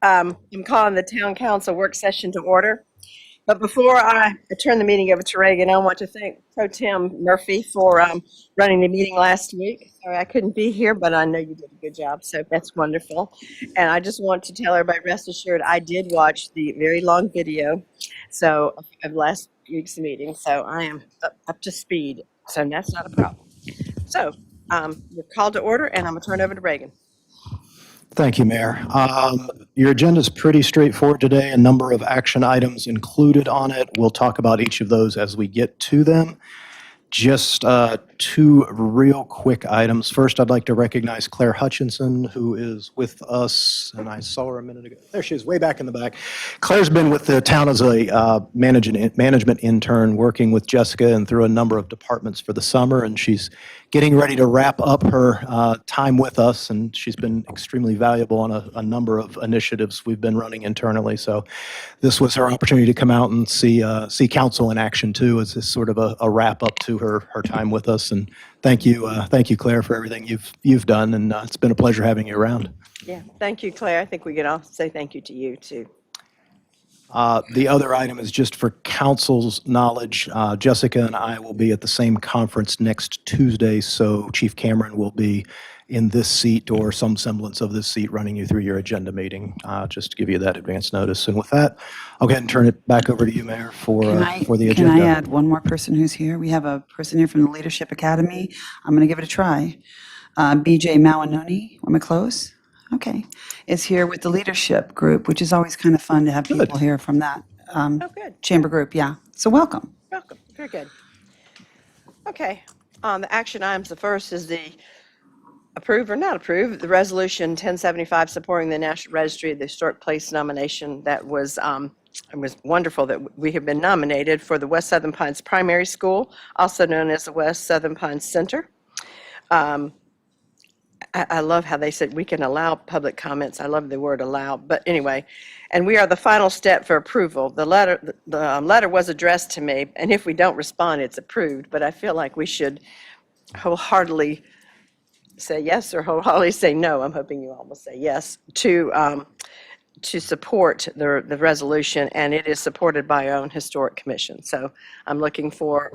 I'm calling the town council work session to order. But before I turn the meeting over to Reagan, I want to thank Pro Tem Murphy for running the meeting last week. Sorry I couldn't be here, but I know you did a good job, so that's wonderful. And I just want to tell everybody, rest assured, I did watch the very long video of last week's meeting, so I am up to speed, so that's not a problem. So we're called to order, and I'm going to turn it over to Reagan. Thank you, Mayor. Your agenda is pretty straightforward today. A number of action items included on it. We'll talk about each of those as we get to them. Just two real quick items. First, I'd like to recognize Claire Hutchinson, who is with us, and I saw her a minute ago. There she is, way back in the back. Claire's been with the town as a management intern, working with Jessica and through a number of departments for the summer, and she's getting ready to wrap up her time with us, and she's been extremely valuable on a number of initiatives we've been running internally. So this was her opportunity to come out and see council in action too, as this sort of a wrap up to her time with us. And thank you, Claire, for everything you've done, and it's been a pleasure having you around. Yeah, thank you, Claire. I think we can all say thank you to you too. The other item is just for council's knowledge. Jessica and I will be at the same conference next Tuesday, so Chief Cameron will be in this seat or some semblance of this seat running you through your agenda meeting, just to give you that advance notice. And with that, I'll go ahead and turn it back over to you, Mayor, for the agenda. Can I add one more person who's here? We have a person here from the Leadership Academy. I'm going to give it a try. BJ Mawanoni, am I close? Okay, is here with the leadership group, which is always kind of fun to have people here from that Good. chamber group. Yeah, so welcome. Welcome. Very good. Okay, on the action items, the first is the approve or not approve the resolution 1075 supporting the National Registry of the Historic Place nomination. That was it was wonderful that we have been nominated for the West Southern Pines Primary School, also known as the West Southern Pines Center. I love how they said we can allow public comments. I love the word allow, but anyway, and we are the final step for approval. The letter was addressed to me, and if we don't respond, it's approved, but I feel like we should wholeheartedly say yes or wholeheartedly say no. I'm hoping you all will say yes to support the resolution, and it is supported by our own historic commission. So I'm looking for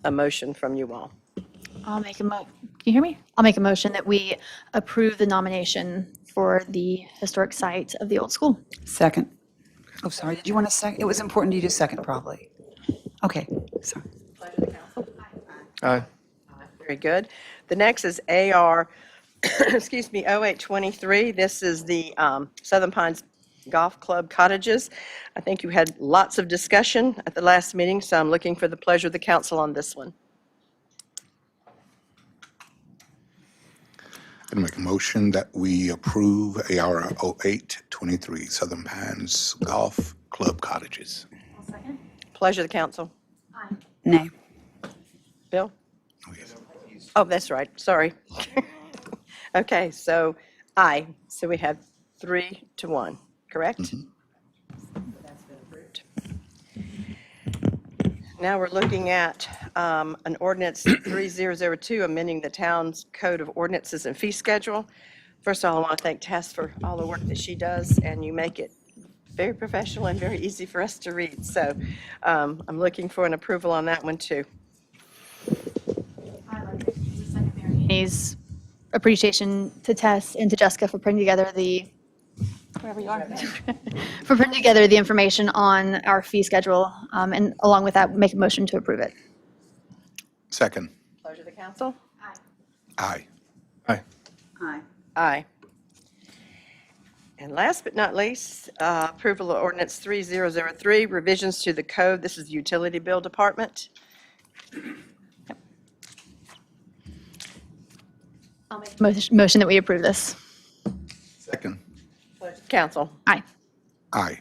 a motion from you all. Can you hear me? I'll make a motion that we approve the nomination for the historic site of the old school. Second. Oh, sorry, did you want a second? It was important you do second, probably. Okay, sorry. Aye. Very good. The next is AR, excuse me, 0823. This is the Southern Pines Golf Club cottages. I think you had lots of discussion at the last meeting, so I'm looking for the pleasure of the council on this one. I'm going to make a motion that we approve AR 0823 Southern Pines Golf Club cottages. Pleasure of the council. Nay. Bill? Oh, yes. Oh, that's right. Sorry. Okay, so aye. So we have 3-1, correct? That's been approved. Now we're looking at an ordinance 3002, amending the town's code of ordinances and fee schedule. First of all, I want to thank Tess for all the work that she does, and you make it very professional and very easy for us to read. So I'm looking for an approval on that one too. I'd like to second Mary Annie's appreciation to Tess and to Jessica for putting together wherever you are, for putting together the information on our fee schedule, and along with that, make a motion to approve it. Second. Pleasure of the council. Aye. Aye. Aye. Aye. And last but not least, approval of ordinance 3003, revisions to the code. This is the utility bill department. I'll make a motion that we approve this. Second. Council. Aye. Aye.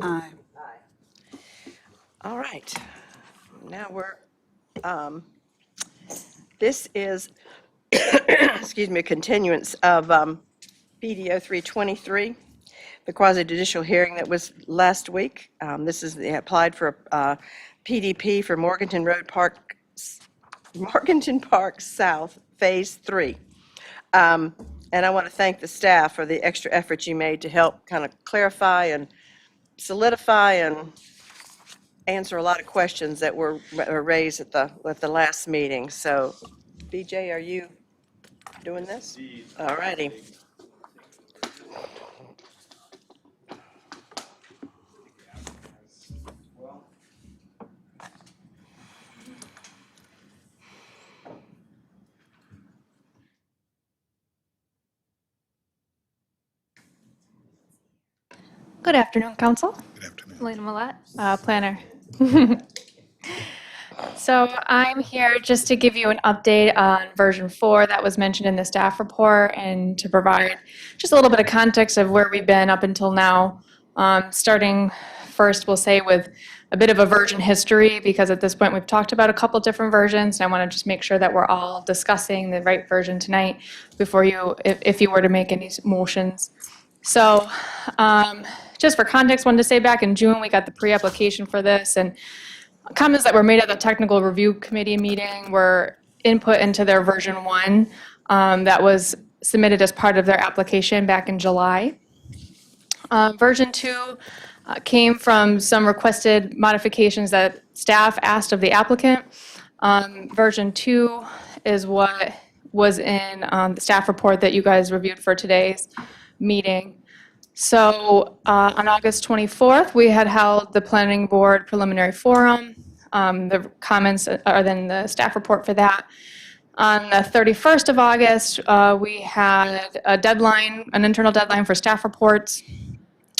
Aye. All right. Now we're, this is, excuse me, a continuance of BDO 323, the quasi-judicial hearing that was last week. This is, they applied for PDP for Morganton Park South, Phase 3. And And I want to thank the staff for the extra effort you made to help kind of clarify and solidify and answer a lot of questions that were raised at the last meeting. So, BJ, are you doing this? All righty. Good afternoon, Council. Good afternoon. Elena Millette, planner. So I'm here just to give you an update on version 4 that was mentioned in the staff report and to provide just a little bit of context of where we've been up until now. Starting first, we'll say with a bit of a version history, because at this point we've talked about a couple different versions, and I want to just make sure that we're all discussing the right version tonight before you, if you were to make any motions. So just for context, wanted to say back in June, we got the pre-application for this, and comments that were made at the technical review committee meeting were input into their version 1 that was submitted as part of their application back in July. Version 2 came from some requested modifications that staff asked of the applicant. Version 2 is what was in the staff report that you guys reviewed for today's meeting. So on August 24th, we had held the planning board preliminary forum. The comments are then the staff report for that. On the 31st of August, we had a deadline, an internal deadline for staff reports.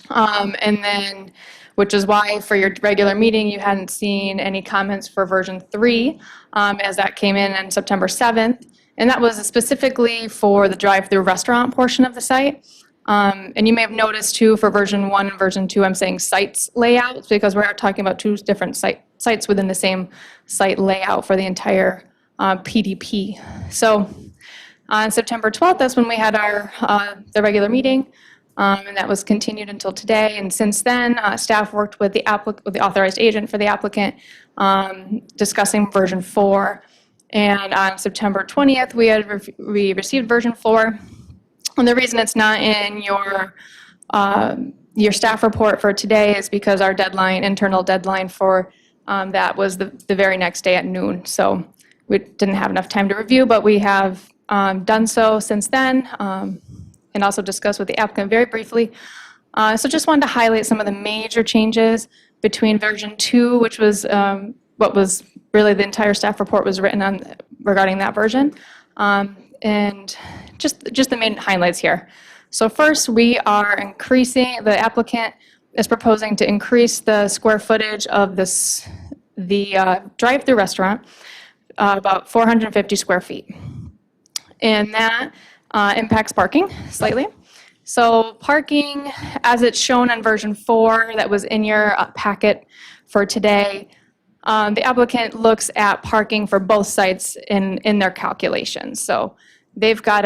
And then, which is why for your regular meeting, you hadn't seen any comments for version 3, as that came in on September 7th. And that was specifically for the drive-through restaurant portion of the site. And you may have noticed too, for version 1 and version 2, I'm saying sites layouts because we're talking about 2 different sites within the same site layout for the entire PDP. So on September 12th, that's when we had our the regular meeting, and that was continued until today. And since then, staff worked with the authorized agent for the applicant, discussing version 4. And on September 20th, we received version 4. And the reason it's not in your staff report for today is because our internal deadline for that was the very next day at noon. So we didn't have enough time to review, but we have done so since then, and also discussed with the applicant very briefly. So just wanted to highlight some of the major changes between version 2, which was what was really the entire staff report was written on regarding that version. And just the main highlights here. So first, we are increasing, the applicant is proposing to increase the square footage of the drive-through restaurant about 450 square feet. And that impacts parking slightly. So parking, as it's shown on version 4 that was in your packet for today, the applicant looks at parking for both sites in their calculations. So they've got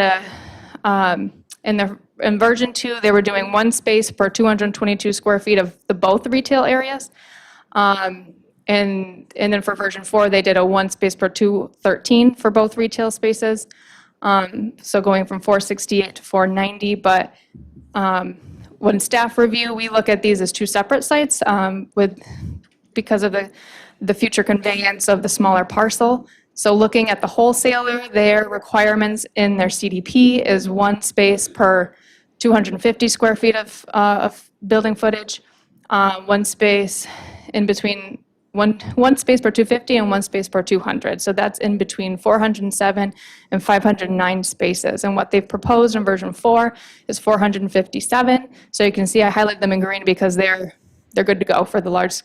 in version 2, they were doing 1 space per 222 square feet of both retail areas. And then for version 4, they did a 1 space per 213 for both retail spaces. So going from 468 to 490, but when staff review, we look at these as 2 separate sites because of the future conveyance of the smaller parcel. So looking at the wholesaler, their requirements in their CDP is 1 space per 250 square feet of building footage, 1 space in between, one space per 250 and 1 space per 200. So that's in between 407 and 509 spaces. And what they've proposed in version 4 is 457. So you can see I highlight them in green because they're good to go for the large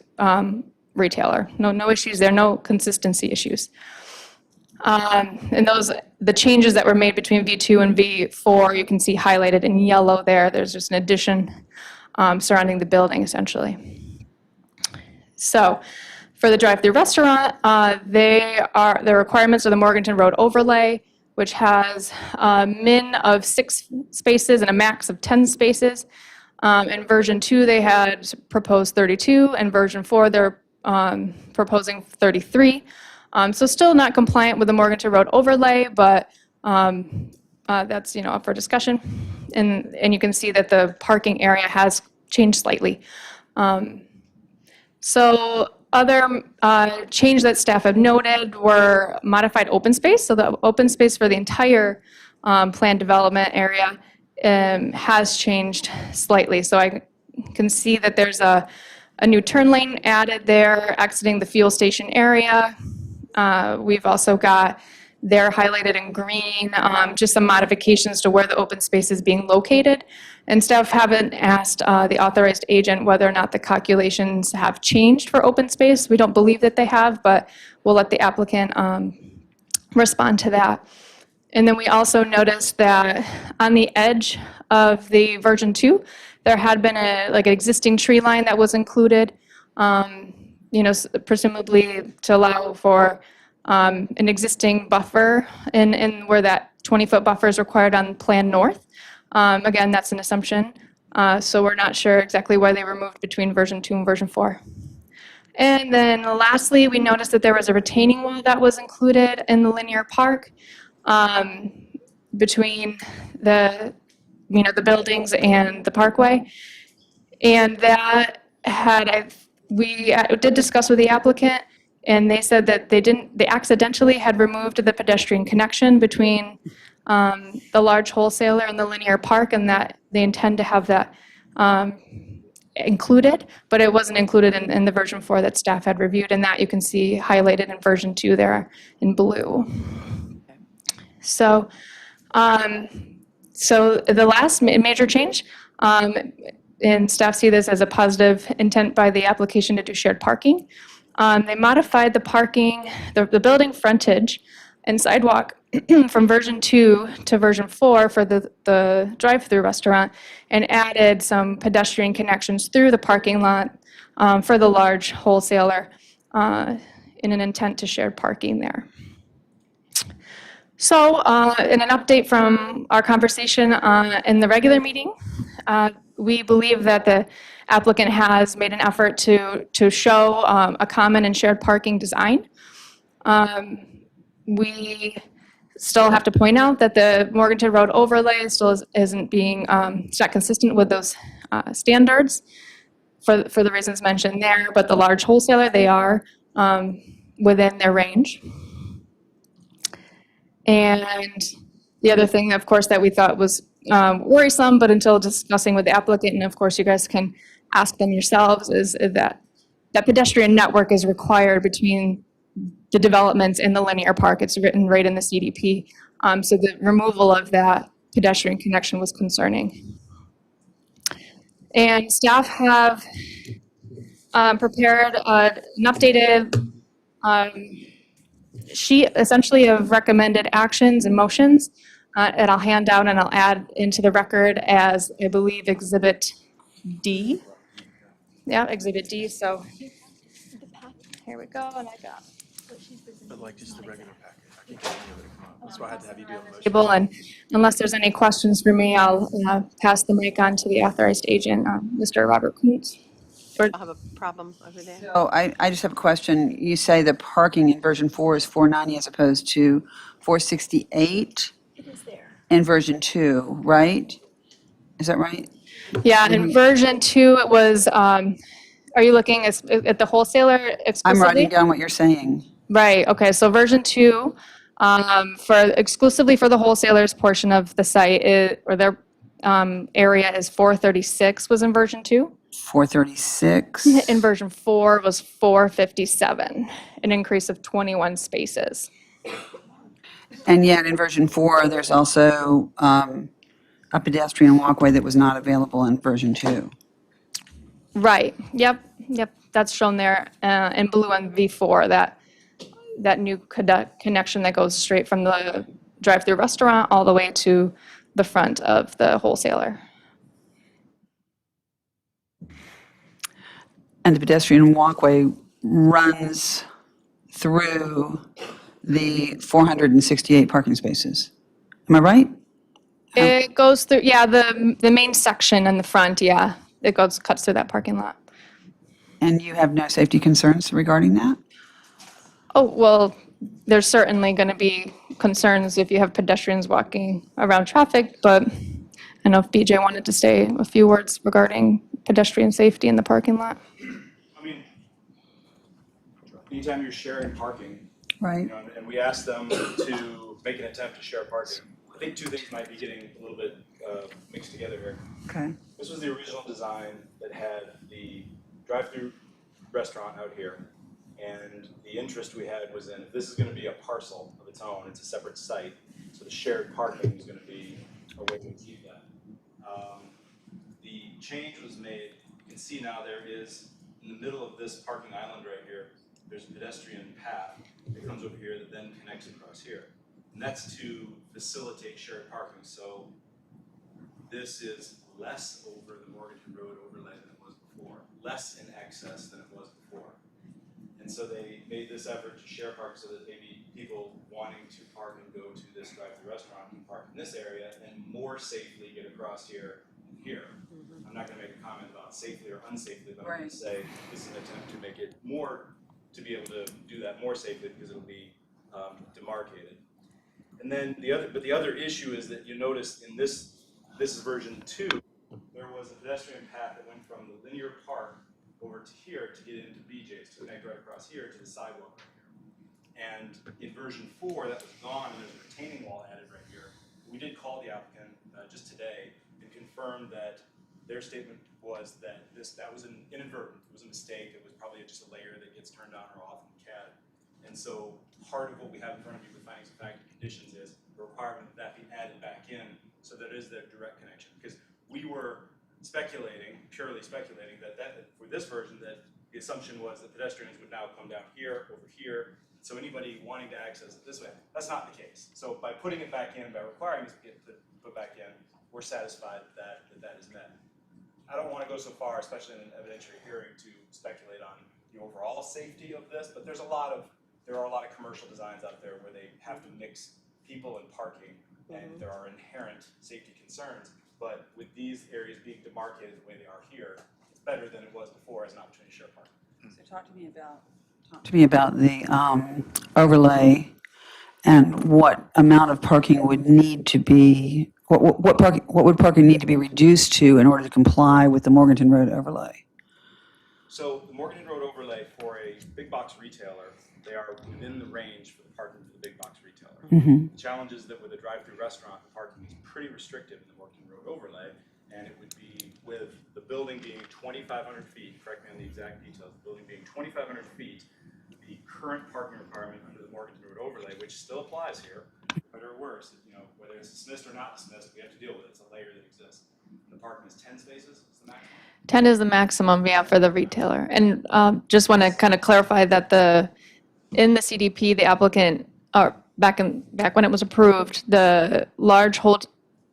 retailer. No issues there, no consistency issues. And the changes that were made between V2 and V4, you can see highlighted in yellow there. There's just an addition surrounding the building, essentially. So for the drive-through restaurant, the requirements are the Morganton Road overlay, which has a min of 6 spaces and a max of 10 spaces. In version 2, they had proposed 32, and version 4, they're proposing 33. So still not compliant with the Morganton Road overlay, but that's, up for discussion. And you can see that the parking area has changed slightly. So other change that staff have noted were modified open space. So the open space for the entire planned development area has changed slightly. So I can see that there's a new turn lane added there exiting the fuel station area. We've also got there highlighted in green, just some modifications to where the open space is being located. And staff haven't asked the authorized agent whether or not the calculations have changed for open space. We don't believe that they have, but we'll let the applicant respond to that. And then we also noticed that on the edge of the version 2, there had been an existing tree line that was included, presumably to allow for an existing buffer in where that 20-foot buffer is required on Plan North. Again, that's an assumption, so we're not sure exactly why they were moved between version 2 and version 4. And then lastly, we noticed that there was a retaining wall that was included in the linear park between the buildings and the parkway. And that we did discuss with the applicant, and they said that they accidentally had removed the pedestrian connection between the large wholesaler and the linear park, and that they intend to have that included, but it wasn't included in the version 4 that staff had reviewed, and that you can see highlighted in version 2 there in blue. So, the last major change, and staff see this as a positive intent by the application to do shared parking. They modified the parking, the building frontage and sidewalk from version 2 to version 4 for the drive-through restaurant, and added some pedestrian connections through the parking lot for the large wholesaler in an intent to shared parking there. So in an update from our conversation in the regular meeting, we believe that the applicant has made an effort to show a common and shared parking design. We still have to point out that the Morganton Road overlay still isn't being, it's not consistent with those standards for the reasons mentioned there, but the large wholesaler, they are within their range. And the other thing, of course, that we thought was worrisome, but until discussing with the applicant, and of course you guys can ask them yourselves, is that pedestrian network is required between the developments in the linear park. It's written right in the CDP. So the removal of that pedestrian connection was concerning. And staff have prepared an updated sheet, essentially, of recommended actions and motions, and I'll hand out and I'll add into the record as, I believe, Exhibit D. Yeah, Exhibit D. So here we go, and I got. But like just the regular package. I can't get any of it. That's why I had to have you do a motion. Table, and unless there's any questions for me, I'll pass the mic on to the authorized agent, Mr. Robert Kuntz. I'll have a problem over there. So I just have a question. You say the parking in version 4 is 490 as opposed to 468 in version 2, right? Is that right? Yeah, in version 2, it was, are you looking at the wholesaler exclusively? I'm writing down what you're saying. Right, okay, so version 2, exclusively for the wholesalers portion of the site, or their area is 436 was in version 2. 436. In version 4 was 457, an increase of 21 spaces. And yet in version 4, there's also a pedestrian walkway that was not available in version 2. Right, yep, that's shown there in blue on V4, that new connection that goes straight from the drive-through restaurant all the way to the front of the wholesaler. And the pedestrian walkway runs through the 468 parking spaces. Am I right? It goes through, yeah, the main section in the front, yeah, it cuts through that parking lot. And you have no safety concerns regarding that? Oh, well, there's certainly going to be concerns if you have pedestrians walking around traffic, but I know if BJ wanted to say a few words regarding pedestrian safety in the parking lot. I mean, anytime you're sharing parking, Right. and we asked them to make an attempt to share parking. I think two things might be getting a little bit mixed together here. Okay. This was the original design that had the drive-through restaurant out here. And the interest we had was in, if this is gonna be a parcel of its own, it's a separate site, so the shared parking is gonna be a way to achieve that. The change was made, you can see now there is, in the middle of this parking island right here, there's a pedestrian path that comes over here that then connects across here. And that's to facilitate shared parking, so this is less over the Morganton Road overlay than it was before, less in excess than it was before. And so they made this effort to share parking so that maybe people wanting to park and go to this drive-through restaurant can park in this area and more safely get across here and here. I'm not gonna make a comment about safely or unsafely, but I'm gonna say this is an attempt to make it more, to be able to do that more safely because it'll be demarcated. And then the other issue is that you notice in this is version 2, there was a pedestrian path that went from the linear park over to here to get into BJ's, to connect right across here to the sidewalk right here. And in version 4, that was gone, and there's a retaining wall added right here. We did call the applicant just today and confirmed that their statement was that that was an inadvertent, it was a mistake, it was probably just a layer that gets turned on or off in CAD. And so part of what we have in front of you with findings of fact and conditions is the requirement that be added back in so that it is the direct connection. Because we were speculating, purely speculating, that for this version, that the assumption was that pedestrians would now come down here, over here. So anybody wanting to access it this way, that's not the case. So by putting it back in, by requiring it to get put back in, we're satisfied that is met. I don't want to go so far, especially in an evidentiary hearing, to speculate on the overall safety of this, but there are a lot of commercial designs out there where they have to mix people and parking, and there are inherent safety concerns. But with these areas being demarcated the way they are here, it's better than it was before as an opportunity to share parking. So talk to me about the overlay and what amount of parking would need to be, what would parking need to be reduced to in order to comply with the Morganton Road overlay? So the Morganton Road overlay for a big box retailer, they are within the range for the parking for the big box retailer. The challenge is that with a drive-through restaurant, the parking is pretty restrictive in the Morganton Road overlay, and it would be with the building being 2,500 feet, correct me on the exact details, the building being 2,500 feet, the current parking requirement under the Morganton Road overlay, which still applies here, better or worse, whether it's dismissed or not dismissed, we have to deal with it. It's a layer that exists. The parking is 10 spaces, it's the maximum. 10 is the maximum, yeah, for the retailer. And just want to kind of clarify that in the CDP, the applicant, or back when it was approved, the large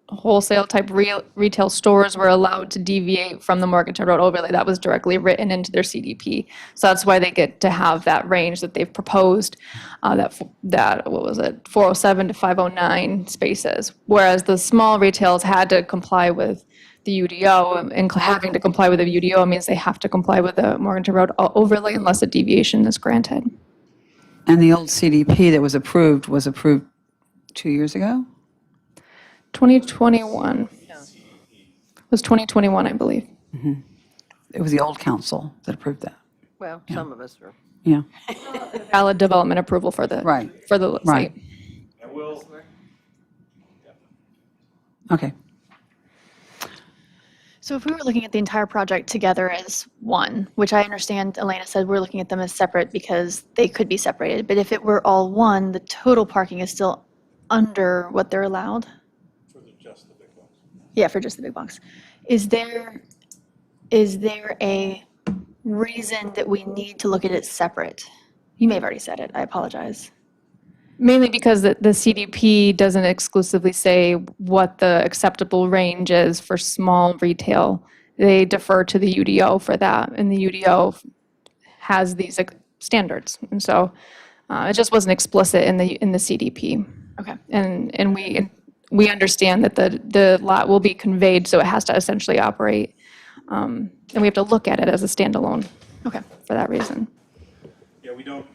wholesale type retail stores were allowed to deviate from the Morganton Road overlay. That was directly written into their CDP. So that's why they get to have that range that they've proposed, that what was it, 407 to 509 spaces. Whereas the small retails had to comply with the UDO, and having to comply with the UDO means they have to comply with the Morganton Road overlay unless a deviation is granted. And the old CDP that was approved 2 years ago? 2021. It was 2021, I believe. It was the old council that approved that. Well, some of us were. Yeah, Valid development approval for the Right. for the Right. site. And we'll, okay. So if we were looking at the entire project together as one, which I understand Elena said we're looking at them as separate because they could be separated, but if it were all one, the total parking is still under what they're allowed? just the big ones. Yeah, for just the big box. Is there a reason that we need to look at it separate? You may have already said it, I apologize. Mainly because the CDP doesn't exclusively say what the acceptable range is for small retail. They defer to the UDO for that, and the UDO has these standards. And so it just wasn't explicit in the CDP. Okay. And we understand that the lot will be conveyed, so it has to essentially operate. And we have to look at it as a standalone. Okay. For that reason. Yeah, we don't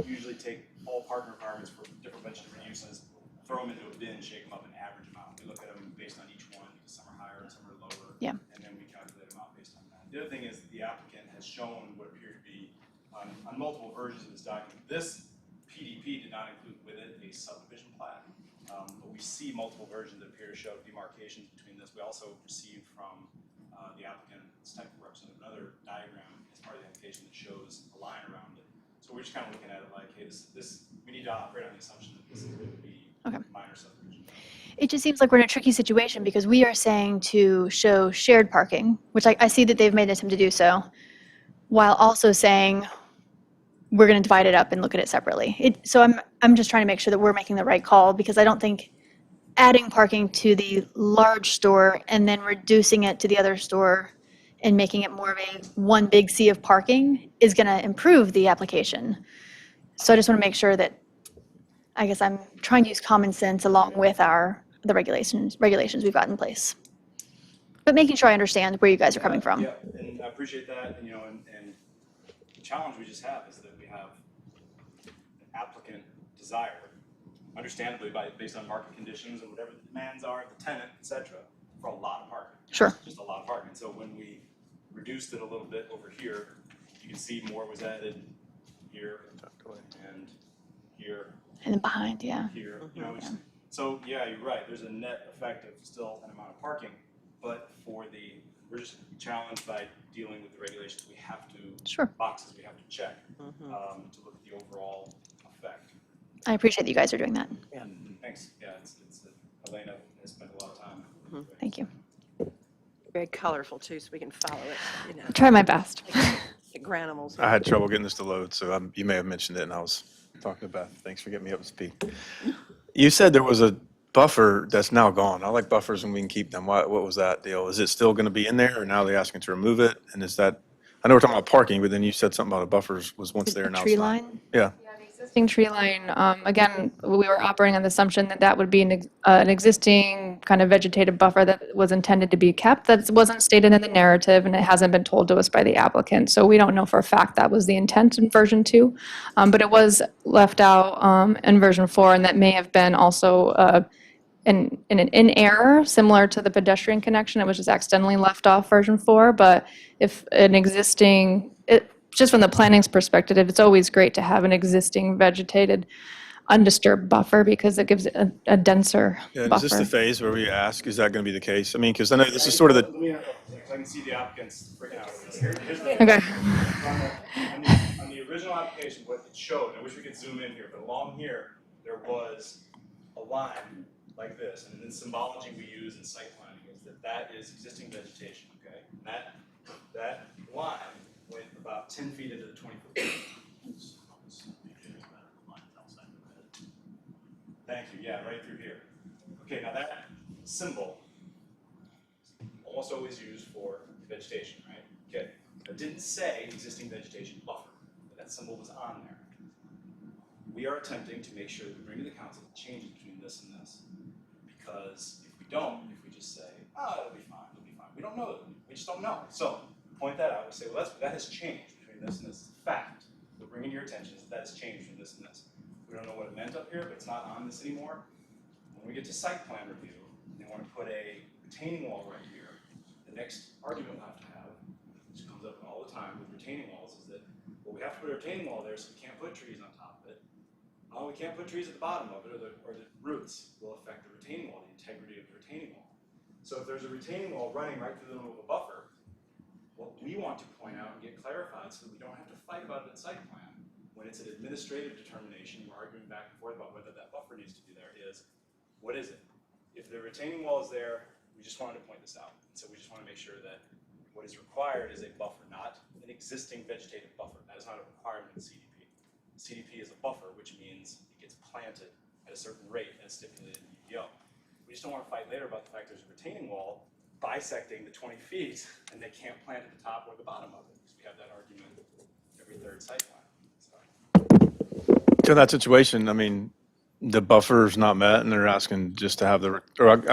usually take all parking requirements for different vegetable uses, throw them into a bin, shake them up, and average them out. We look at them based on each one, because some are higher and some are lower. Yeah. And then we calculate them out based on that. The other thing is the applicant has shown what appear to be on multiple versions of this document. This PDP did not include with it a subdivision plat, but we see multiple versions that appear to show demarcations between this. We also received from the applicant's technical representative another diagram as part of the application that shows a line around it. So we're just kind of looking at it like, hey, this we need to operate on the assumption that this is going to be minor subdivision. It just seems like we're in a tricky situation because we are saying to show shared parking, which I see that they've made an attempt to do so, while also saying we're going to divide it up and look at it separately. So I'm just trying to make sure that we're making the right call, because I don't think adding parking to the large store and then reducing it to the other store and making it more of a one big sea of parking is going to improve the application. So I just want to make sure that, I guess I'm trying to use common sense along with the regulations we've got in place. But making sure I understand where you guys are coming from. Yeah, and I appreciate that, and, and the challenge we just have is that we have an applicant desire, understandably based on market conditions and whatever the demands are of the tenant, et cetera, for a lot of parking. Sure. Just a lot of parking. So when we reduced it a little bit over here, you can see more was added here and here. And then behind, yeah. Here, so yeah, you're right, there's a net effect of still an amount of parking, but we're just challenged by dealing with the regulations. We have to, Sure. boxes we have to check to look at the overall effect. I appreciate that you guys are doing that. Thanks, yeah, it's Elena has spent a lot of time. Thank you. Very colorful too, so we can follow it, I'll try my best. the granimals. I had trouble getting this to load, so you may have mentioned it, and I was talking to Beth. Thanks for getting me up to speed. You said there was a buffer that's now gone. I like buffers and we can keep them. What was that deal? Is it still going to be in there, or now are they asking to remove it? And is that, I know we're talking about parking, but then you said something about a buffers was once there, now Tree it's not. line? Yeah. Existing tree line, again, we were operating on the assumption that that would be an existing kind of vegetative buffer that was intended to be kept. That wasn't stated in the narrative, and it hasn't been told to us by the applicant. So we don't know for a fact that was the intent in version 2. But it was left out in version 4, and that may have been also in error, similar to the pedestrian connection. It was just accidentally left off version 4. But if an existing, just from the planning's perspective, it's always great to have an existing vegetated, undisturbed buffer because it gives it a denser Yeah, and is this the buffer. phase where we ask, is that going to be the case? I mean, because I know this is sort of the, Let me, I can see the applicants freaking out. Here's the- Okay. On the original application, what it showed, I wish we could zoom in here, but along here, there was a line like this, and the symbology we use in site planning is that is existing vegetation, okay? And that line went about 10 feet into the 20-foot. Thank you, yeah, right through here. Okay, now that symbol almost always used for vegetation, right? Okay, it didn't say existing vegetation buffer, but that symbol was on there. We are attempting to make sure that we bring to the council the changes between this and this. Because if we don't, if we just say, oh, it'll be fine, we don't know, we just don't know. So, point that out, we say, well, that has changed between this and this. It's a fact. We're bringing your attention that has changed between this and this. We don't know what it meant up here, but it's not on this anymore. When we get to site plan review, and they want to put a retaining wall right here, the next argument we'll have to have, which comes up all the time with retaining walls, is that, well, we have to put a retaining wall there, so we can't put trees on top of it. Oh, we can't put trees at the bottom of it, or the roots will affect the retaining wall, the integrity of the retaining wall. So if there's a retaining wall running right through the middle of a buffer, what we want to point out and get clarified so that we don't have to fight about it at site plan, when it's an administrative determination, we're arguing back and forth about whether that buffer needs to be there, is, what is it? If the retaining wall is there, we just wanted to point this out. So we just want to make sure that what is required is a buffer, not an existing vegetative buffer. That is not a requirement in CDP. CDP is a buffer, which means it gets planted at a certain rate as stipulated in the UDO. We just don't want to fight later about the fact there's a retaining wall bisecting the 20 feet and they can't plant at the top or the bottom of it, because we have that argument every third site plan. so in that situation, I mean, the buffer's not met and they're asking just to have or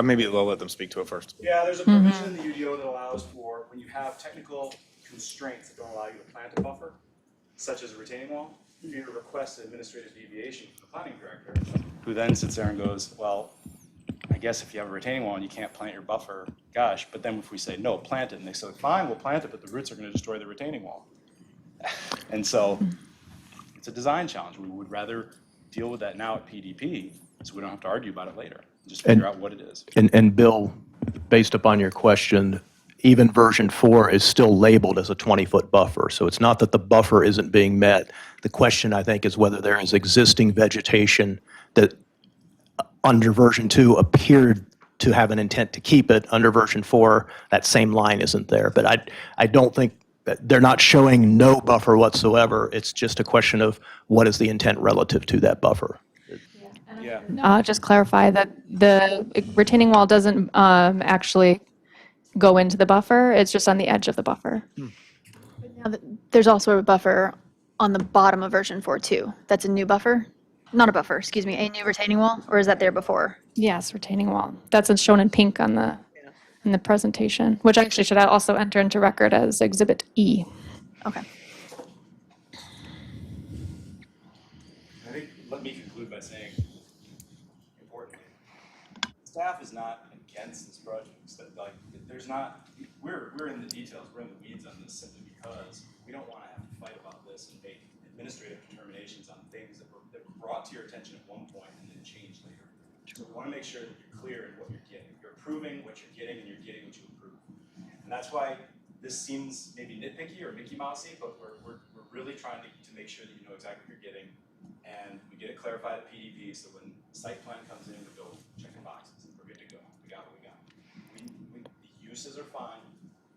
maybe I'll let them speak to it first. Yeah, there's a provision in the UDO that allows for when you have technical constraints that don't allow you to plant a buffer, such as a retaining wall, you request an administrative deviation from the planning director, who then sits there and goes, well, I guess if you have a retaining wall and you can't plant your buffer, gosh, but then if we say, no, plant it, and they say, fine, we'll plant it, but the roots are gonna destroy the retaining wall. And so, it's a design challenge. We would rather deal with that now at PDP, so we don't have to argue about it later. Just figure out what it is. And Bill, based upon your question, even version 4 is still labeled as a 20-foot buffer. So it's not that the buffer isn't being met. The question, I think, is whether there is existing vegetation that under version 2 appeared to have an intent to keep it. Under version 4, that same line isn't there. But I don't think they're not showing no buffer whatsoever. It's just a question of what is the intent relative to that buffer. Yeah. Just clarify that the retaining wall doesn't actually go into the buffer. It's just on the edge of the buffer. Now, there's also a buffer on the bottom of version 4 too. That's a new buffer? Not a buffer, excuse me, a new retaining wall, or is that there before? Yes, retaining wall. That's shown in pink on the in the presentation, which actually should also enter into record as Exhibit E. Okay. I think, let me conclude by saying, importantly, staff is not against this project. Like, there's not, we're in the details, we're in the weeds on this simply because we don't want to have to fight about this and make administrative determinations on things that were brought to your attention at one point and then changed later. So we want to make sure that you're clear in what you're getting. You're approving what you're getting and you're getting what you approve. And that's why this seems maybe nitpicky or Mickey Mousey, but we're really trying to make sure that you know exactly what you're getting. And we get it clarified at PDP, so when the site plan comes in, we go check the boxes, and we're good to go. We got what we got. The uses are fine,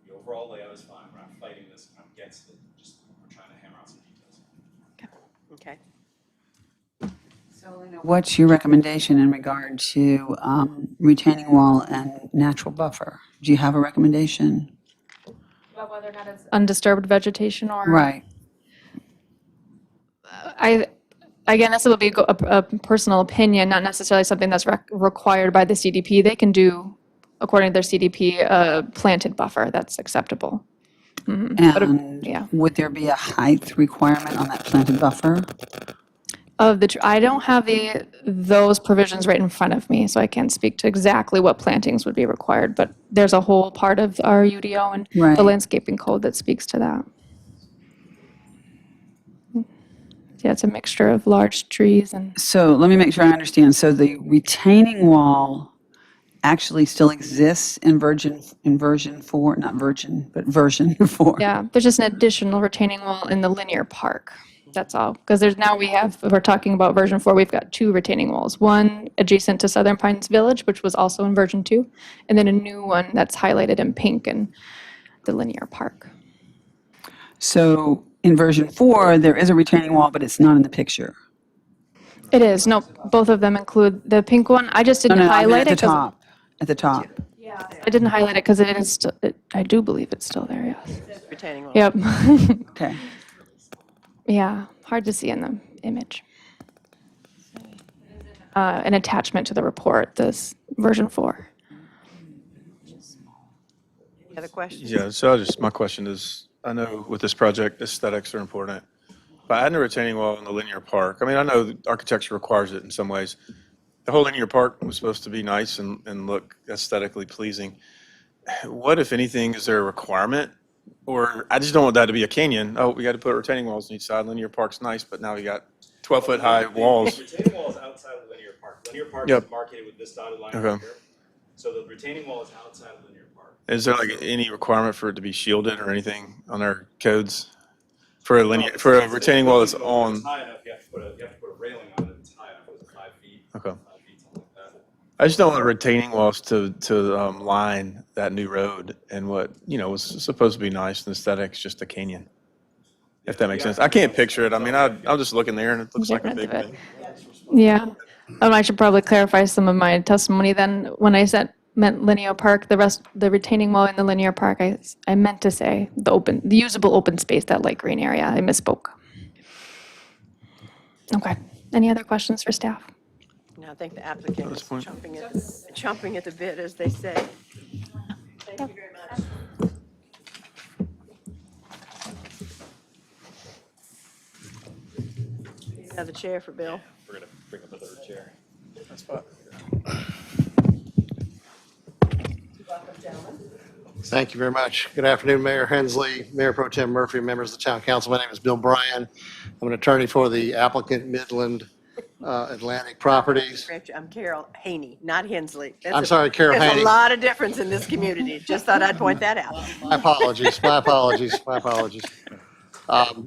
the overall layout is fine, we're not fighting this, we're not against it, just we're trying to hammer out some details. Okay. What's your recommendation in regard to retaining wall and natural buffer? Do you have a recommendation? About whether or not it's undisturbed vegetation or. Right. Again, this will be a personal opinion, not necessarily something that's required by the CDP. They can do, according to their CDP, a planted buffer that's acceptable. And yeah. would there be a height requirement on that planted buffer? I don't have those provisions right in front of me, so I can't speak to exactly what plantings would be required, but there's a whole part of our UDO and Right. the landscaping code that speaks to that. Yeah, it's a mixture of large trees and. So let me make sure I understand. So the retaining wall actually still exists in version 4, not virgin, but version 4? Yeah, there's just an additional retaining wall in the linear park. That's all. Because we're talking about version 4, we've got 2 retaining walls. One adjacent to Southern Pines Village, which was also in version 2, and then a new one that's highlighted in pink in the linear park. So in version 4, there is a retaining wall, but it's not in the picture. It is. No, both of them include the pink one. I just didn't No, I mean highlight at it. the top. At the top. I didn't highlight it because it is still, I do believe it's still there, yes. Retaining wall. Yep. Okay. Yeah, hard to see in the image. An attachment to the report, this version 4. Any other questions? Yeah, so my question is, I know with this project, aesthetics are important. By adding a retaining wall in the linear park, I mean, I know architecture requires it in some ways. The whole linear park was supposed to be nice and look aesthetically pleasing. What, if anything, is there a requirement? Or I just don't want that to be a canyon. Oh, we got to put retaining walls on each side. Linear park's nice, but now we got 12-foot high walls. The retaining wall is outside of linear park. Linear park Yep. is marked with this dotted line Okay. right here. So the retaining wall is outside of linear park. Is there like any requirement for it to be shielded or anything on our codes? For a retaining wall that's If on, it's high enough, you have to put a railing on it. It's high enough. It's 5 feet. okay. 5 feet, something like that. I just don't want retaining walls to line that new road and what, was supposed to be nice and aesthetics, just a canyon. If that makes sense. I can't picture it. I mean, I'm just looking there and it looks like a big thing. Yeah. I should probably clarify some of my testimony then. When I meant linear park, the retaining wall in the linear park, I meant to say the usable open space, that light green area. I misspoke. Okay. Any other questions for staff? No, I think the applicant this is point. chomping at the bit, as they say. Thank you very much. Another chair for Bill. We're going to bring up a third chair. That's fine. Thank you very much. Good afternoon, Mayor Hensley, Mayor Pro Tem Murphy, members of the Town Council. My name is Bill Bryan. I'm an attorney for the applicant Midland Atlantic Properties. I'm Carol Haney, not Hensley. I'm sorry, Carol There's Haney. a lot of difference in this community. Just thought I'd point that out. My apologies, my apologies, my apologies.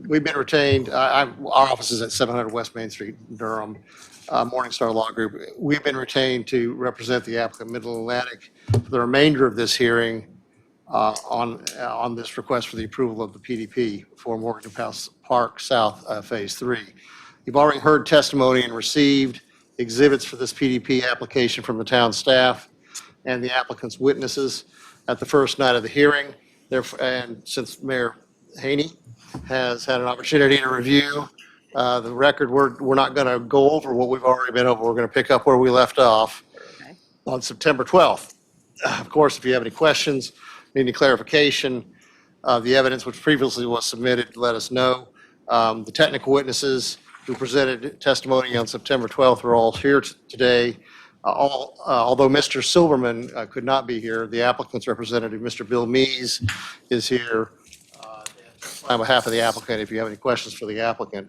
We've been retained, our office is at 700 West Main Street, Durham, Morningstar Law Group. We've been retained to represent the applicant Midland Atlantic for the remainder of this hearing on this request for the approval of the PDP for Morgan Park South Phase 3. You've already heard testimony and received exhibits for this PDP application from the town staff and the applicant's witnesses at the first night of the hearing. And since Mayor Haney has had an opportunity to review the record, we're not going to go over what we've already been over. We're going to pick up where we left off on September 12th. Of course, if you have any questions, need any clarification of the evidence which previously was submitted, let us know. The technical witnesses who presented testimony on September 12th are all here today. Although Mr. Silverman could not be here, the applicant's representative, Mr. Bill Mees, is here on behalf of the applicant if you have any questions for the applicant.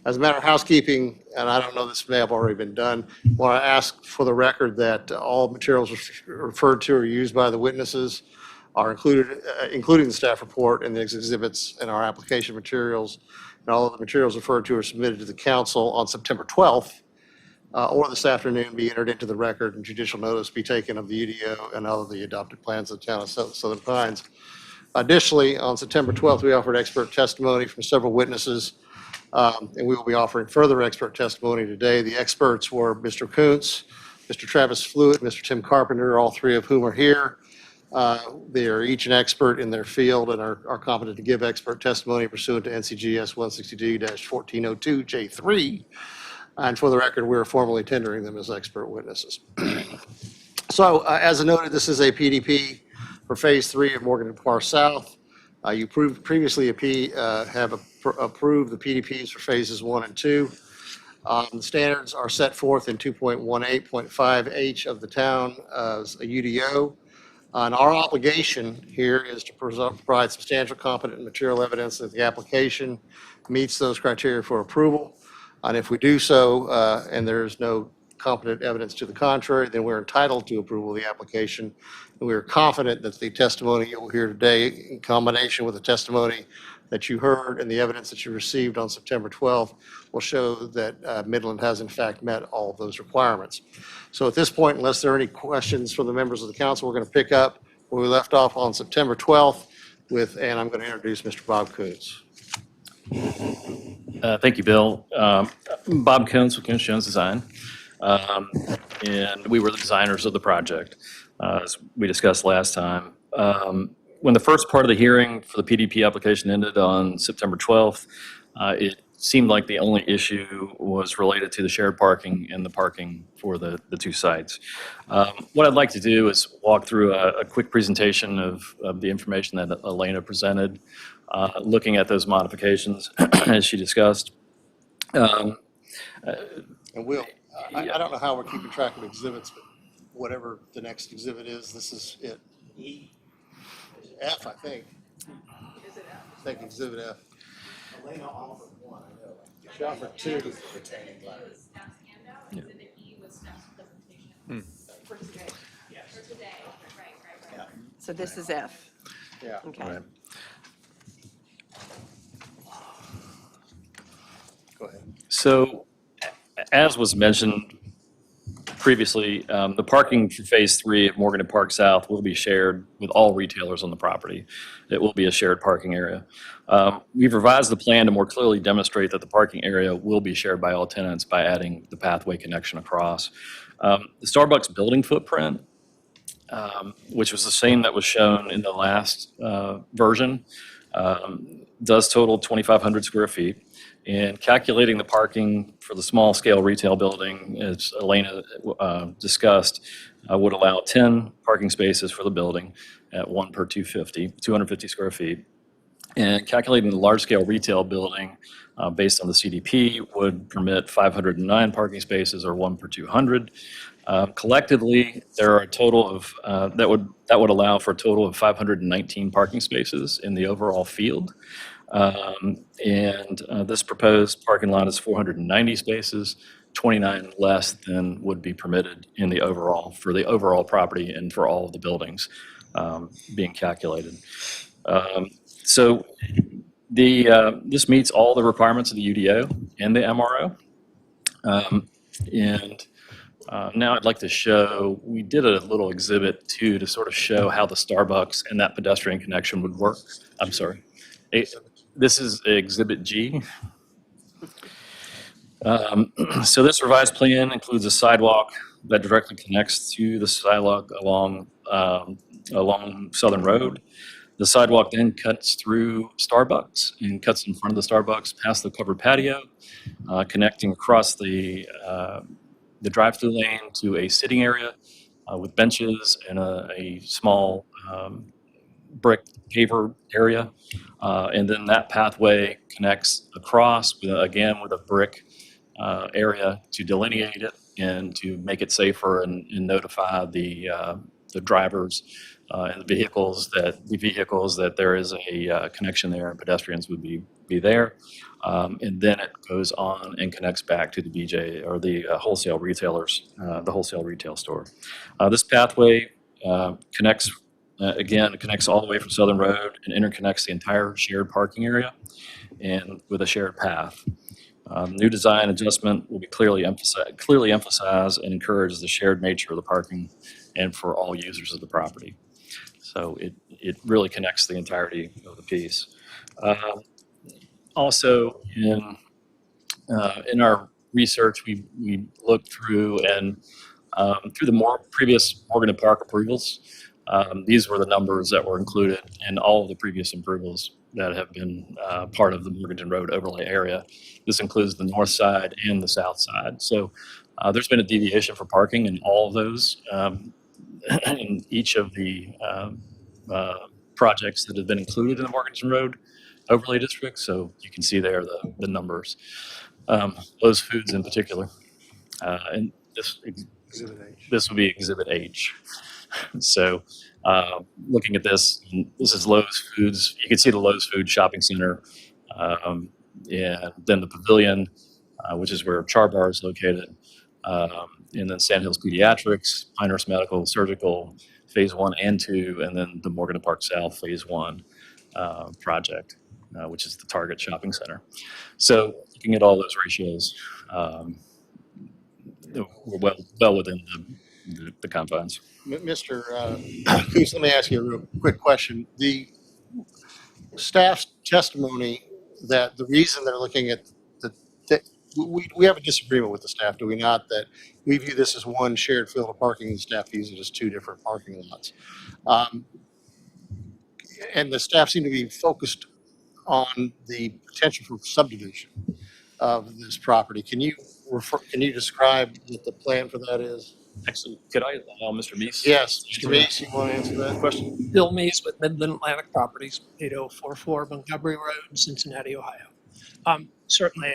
As a matter of housekeeping, and I don't know, this may have already been done, I want to ask for the record that all materials referred to or used by the witnesses are included, including the staff report and the exhibits in our application materials. And all of the materials referred to are submitted to the council on September 12th or this afternoon, be entered into the record, and judicial notice be taken of the UDO and all of the adopted plans of the town of Southern Pines. Additionally, on September 12th, we offered expert testimony from several witnesses, and we will be offering further expert testimony today. The experts were Mr. Kuntz, Mr. Travis Fluitt, Mr. Tim Carpenter, all three of whom are here. They are each an expert in their field and are competent to give expert testimony pursuant to NCGS 162-1402J3. And for the record, we're formally tendering them as expert witnesses. So as noted, this is a PDP for Phase 3 of Morgan Park South. You previously have approved the PDPs for Phases 1 and 2. The standards are set forth in 2.18.5H of the town as a UDO. And our obligation here is to provide substantial, competent, and material evidence that the application meets those criteria for approval. And if we do so, and there is no competent evidence to the contrary, then we're entitled to approval of the application. And we are confident that the testimony you will hear today, in combination with the testimony that you heard and the evidence that you received on September 12th, will show that Midland has in fact met all of those requirements. So at this point, unless there are any questions from the members of the council, we're going to pick up where we left off on September 12th with, and I'm going to introduce Mr. Bob Kuntz. Thank you, Bill. Bob Kuntz with Kuntz Jones Design. And we were the designers of the project, as we discussed last time. When the first part of the hearing for the PDP application ended on September 12th, it seemed like the only issue was related to the shared parking and the parking for the two sites. What I'd like to do is walk through a quick presentation of the information that Elena presented, looking at those modifications as she discussed. And Will, I don't know how we're keeping track of exhibits, but whatever the next exhibit is, this is it. F, I think. Is it F? I think exhibit F. Elena offered one, I know. She offered two. Yeah. For today. For today, right. So this is F. Yeah. Okay. Right. Go ahead. So, as was mentioned previously, the parking for Phase 3 of Morgan and Park South will be shared with all retailers on the property. It will be a shared parking area. We've revised the plan to more clearly demonstrate that the parking area will be shared by all tenants by adding the pathway connection across. The Starbucks building footprint, which was the same that was shown in the last version, does total 2,500 square feet. And calculating the parking for the small scale retail building, as Elena discussed, would allow 10 parking spaces for the building at 1 per 250 square feet. And calculating the large-scale retail building based on the CDP would permit 509 parking spaces, or 1 per 200. Collectively, there are a total of, that would allow for a total of 519 parking spaces in the overall field. And this proposed parking lot is 490 spaces, 29 less than would be permitted in the overall, for the overall property and for all of the buildings being calculated. So this meets all the requirements of the UDO and the MRO. And now I'd like to show, we did a little exhibit too to sort of show how the Starbucks and that pedestrian connection would work. I'm sorry. This is Exhibit G. So this revised plan includes a sidewalk that directly connects to the sidewalk along Southern Road. The sidewalk then cuts through Starbucks and cuts in front of the Starbucks past the covered patio, connecting across the drive-through lane to a sitting area with benches and a small brick paver area. And then that pathway connects across, again, with a brick area to delineate it and to make it safer and notify the drivers and the vehicles that there is a connection there and pedestrians would be there. And then it goes on and connects back to the BJ or the wholesale retailers, the wholesale retail store. This pathway connects all the way from Southern Road and interconnects the entire shared parking area and with a shared path. New design adjustment will be clearly emphasize and encourage the shared nature of the parking and for all users of the property. So it really connects the entirety of the piece. Also, in our research, we looked through and through the previous Morgan and Park approvals. These were the numbers that were included in all of the previous approvals that have been part of the Morganton Road overlay area. This includes the north side and the south side. So there's been a deviation for parking in all of those, in each of the projects that have been included in the Morganton Road overlay district. So you can see there the numbers. Lowe's Foods in particular. And this would be Exhibit H. So looking at this is Lowe's Foods. You can see the Lowe's Foods Shopping Center, and then the Pavilion, which is where Char Bar is located, and then Sandhills Pediatrics, Pinehurst Medical Surgical, Phase 1 and 2, and then the Morgan and Park South Phase 1 project, which is the Target Shopping Center. So looking at all those ratios, we're well within the confines. Mr. Coos, let me ask you a real quick question. The staff's testimony that the reason they're looking at we have a disagreement with the staff, do we not? That we view this as one shared field of parking and the staff views it as two different parking lots. And the staff seem to be focused on the potential for subdivision of this property. Can you describe what the plan for that is? Excellent. Could I allow Mr. Meese? Yes, Mr. Meese, you want to answer that question? Bill Meese with Midland Atlantic Properties, 8044 Montgomery Road, Cincinnati, Ohio. Certainly,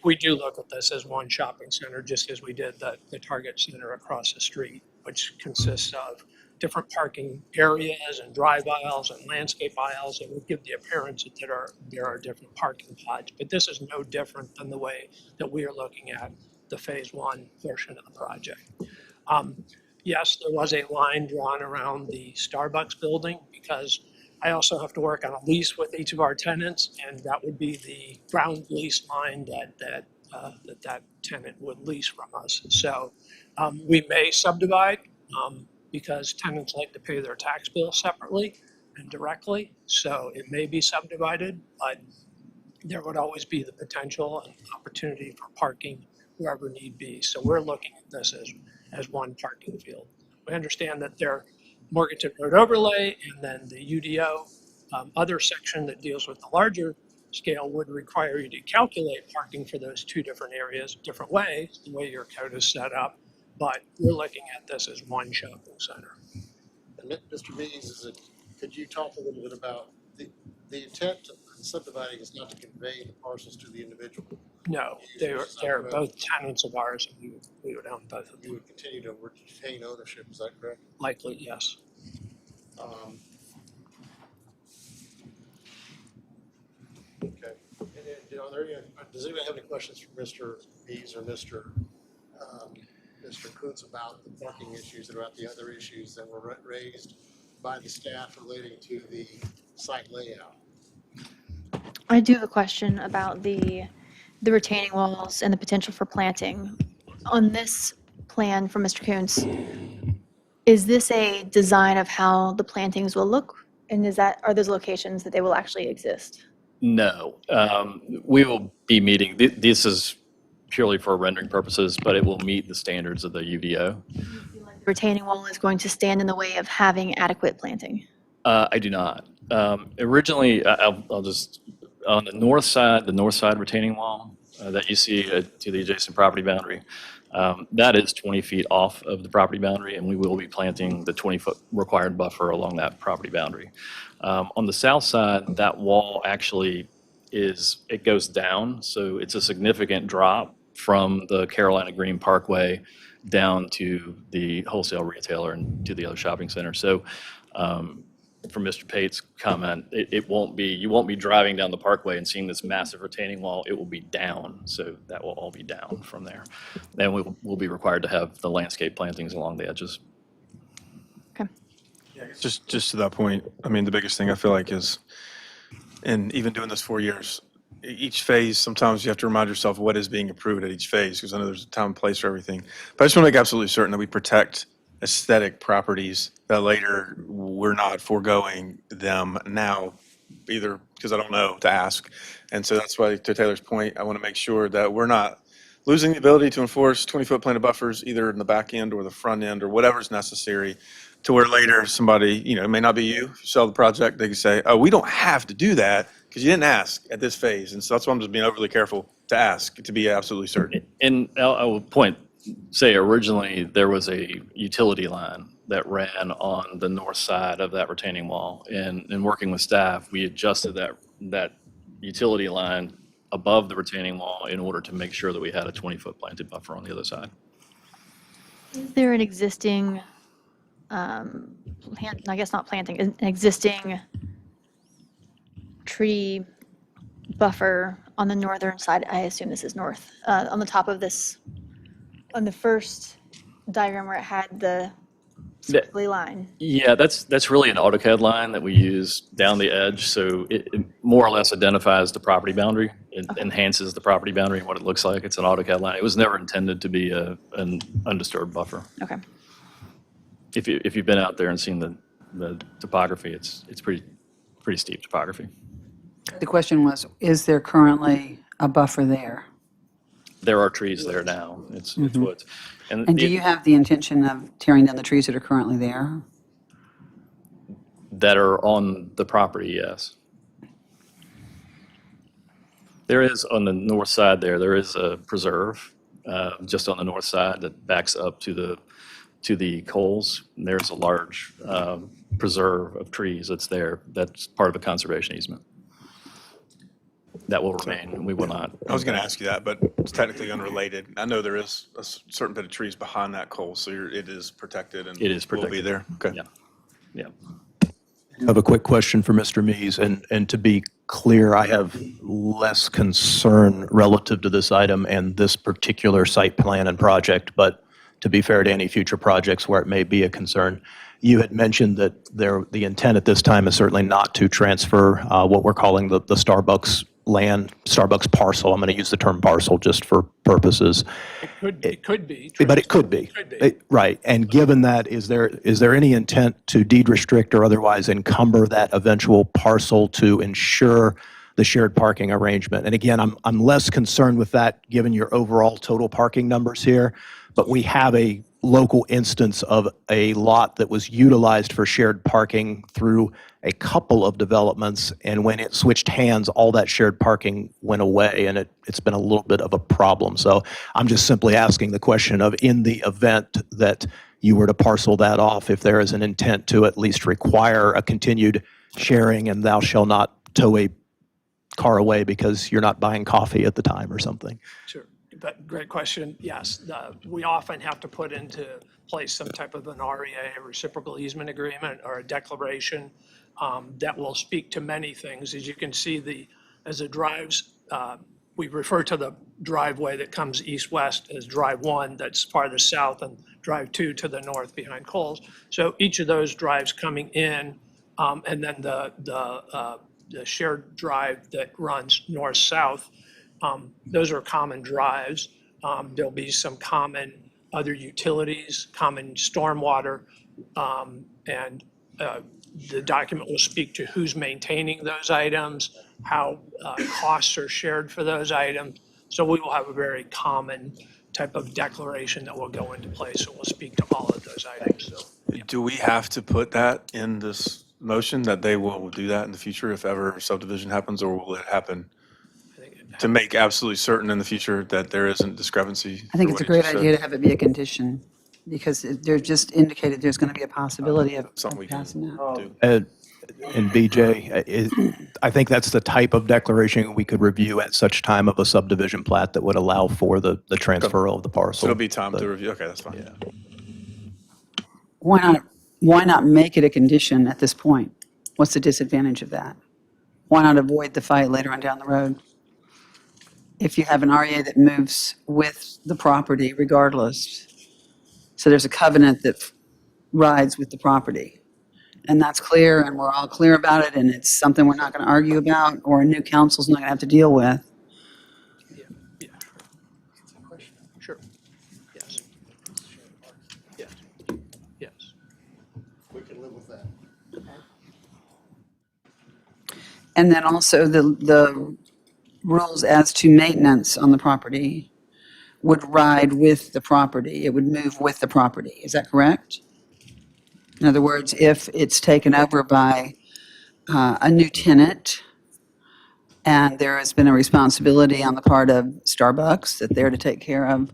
we do look at this as one shopping center, just as we did the Target Center across the street, which consists of different parking areas and drive aisles and landscape aisles that would give the appearance that there are different parking pods. But this is no different than the way that we are looking at the Phase 1 portion of the project. Yes, there was a line drawn around the Starbucks building because I also have to work on a lease with each of our tenants, and that would be the ground lease line that tenant would lease from us. So we may subdivide because tenants like to pay their tax bill separately and directly. So it may be subdivided, but there would always be the potential and opportunity for parking wherever need be. So we're looking at this as one parking field. We understand that there Morganton Road overlay and then the UDO other section that deals with the larger scale would require you to calculate parking for those two different areas different ways, the way your code is set up. But we're looking at this as one shopping center. And Mr. Meese, could you talk a little bit about The intent of subdividing is not to convey the parcels to the individual. No, they're both tenants of ours, and we would own both of You them. would continue to retain ownership, is that correct? Likely, yes. Okay. And then, are there any, does anyone have any questions for Mr. Bees or Mr. Kuntz about the parking issues or about the other issues that were raised by the staff relating to the site layout? I do have a question about the retaining walls and the potential for planting. On this plan from Mr. Coons, is this a design of how the plantings will look? And are those locations that they will actually exist? No, we will be meeting, this is purely for rendering purposes, but it will meet the standards of the UDO. The retaining wall is going to stand in the way of having adequate planting? I do not. Originally, I'll just, on the north side retaining wall that you see to the adjacent property boundary, that is 20 feet off of the property boundary, and we will be planting the 20-foot required buffer along that property boundary. On the south side, that wall actually it goes down, so it's a significant drop from the Carolina Green Parkway down to the wholesale retailer and to the other shopping center. So from Mr. Pate's comment, you won't be driving down the parkway and seeing this massive retaining wall. It will be down, so that will all be down from there. Then we'll be required to have the landscape plantings along the edges. Okay. Just to that point, I mean, the biggest thing I feel like is, and even doing this 4 years, each phase, sometimes you have to remind yourself what is being approved at each phase, because I know there's a time and place for everything. But I just want to make absolutely certain that we protect aesthetic properties, that later we're not foregoing them now, either because I don't know to ask. And so that's why, to Taylor's point, I want to make sure that we're not losing the ability to enforce 20-foot planted buffers either in the back end or the front end or whatever's necessary, to where later somebody, it may not be you, if you sell the project, they can say, oh, we don't have to do that because you didn't ask at this phase. And so that's why I'm just being overly careful to ask, to be absolutely certain. And I will say originally there was a utility line that ran on the north side of that retaining wall. And in working with staff, we adjusted that utility line above the retaining wall in order to make sure that we had a 20-foot planted buffer on the other side. Is there an existing, I guess not planting, an existing tree buffer on the northern side? I assume this is north, on the top of this, on the first diagram where it had the squiggly line. Yeah, that's really an AutoCAD line that we use down the edge. So it more or less identifies the property boundary. It enhances the property boundary and what it looks like. It's an AutoCAD line. It was never intended to be an undisturbed buffer. Okay. If you've been out there and seen the topography, it's pretty steep topography. The question was, is there currently a buffer there? There are trees there now. It's woods. And do you have the intention of tearing down the trees that are currently there? That are on the property, yes. There is on the north side there is a preserve just on the north side that backs up to the Coles. And there's a large preserve of trees that's there. That's part of a conservation easement. That will remain. We will not. I was going to ask you that, but it's technically unrelated. I know there is a certain bit of trees behind that Cole, so it is protected and It is will be protected. there. Okay. Yeah. I have a quick question for Mr. Mees, and to be clear, I have less concern relative to this item and this particular site plan and project, but to be fair to any future projects where it may be a concern, you had mentioned that the intent at this time is certainly not to transfer what we're calling the Starbucks land, Starbucks parcel. I'm going to use the term parcel just for purposes. It could be. But it could be. Could be. Right. And given that, is there any intent to deed restrict or otherwise encumber that eventual parcel to ensure the shared parking arrangement? And again, I'm less concerned with that given your overall total parking numbers here, but we have a local instance of a lot that was utilized for shared parking through a couple of developments, and when it switched hands, all that shared parking went away, and it's been a little bit of a problem. So I'm just simply asking the question of, in the event that you were to parcel that off, if there is an intent to at least require a continued sharing and thou shall not tow a car away because you're not buying coffee at the time or something. Sure, but great question. Yes, we often have to put into place some type of an REA, a reciprocal easement agreement, or a declaration that will speak to many things. As you can see, as it drives, we refer to the driveway that comes east-west as Drive 1, that's farther south, and Drive 2 to the north behind Coles. So each of those drives coming in, and then the shared drive that runs north-south, those are common drives. There'll be some common other utilities, common stormwater, and the document will speak to who's maintaining those items, how costs are shared for those items. So we will have a very common type of declaration that will go into place. So we'll speak to all of those items. So, Do we have to put that in this motion, that they will do that in the future if ever subdivision happens, or will it happen I think it- to make absolutely certain in the future that there isn't discrepancy? I think for it's a what you great just said? idea to have it be a condition, because they're just indicated there's going to be a possibility of Something we can passing that. do. And BJ, I think that's the type of declaration we could review at such time of a subdivision plat that would allow for the transfer of the So parcel. it'll be time to review, okay, that's fine. Why not make it a condition at this point? What's the disadvantage of that? Why not avoid the fight later on down the road? If you have an REA that moves with the property regardless, so there's a covenant that rides with the property, and that's clear, and we're all clear about it, and it's something we're not going to argue about, or a new council's not going to have to deal with. Yeah, sure. Yes. Yes. Yes. We can live with that. And then also the rules as to maintenance on the property would ride with the property. It would move with the property. Is that correct? In other words, if it's taken over by a new tenant and there has been a responsibility on the part of Starbucks that they're to take care of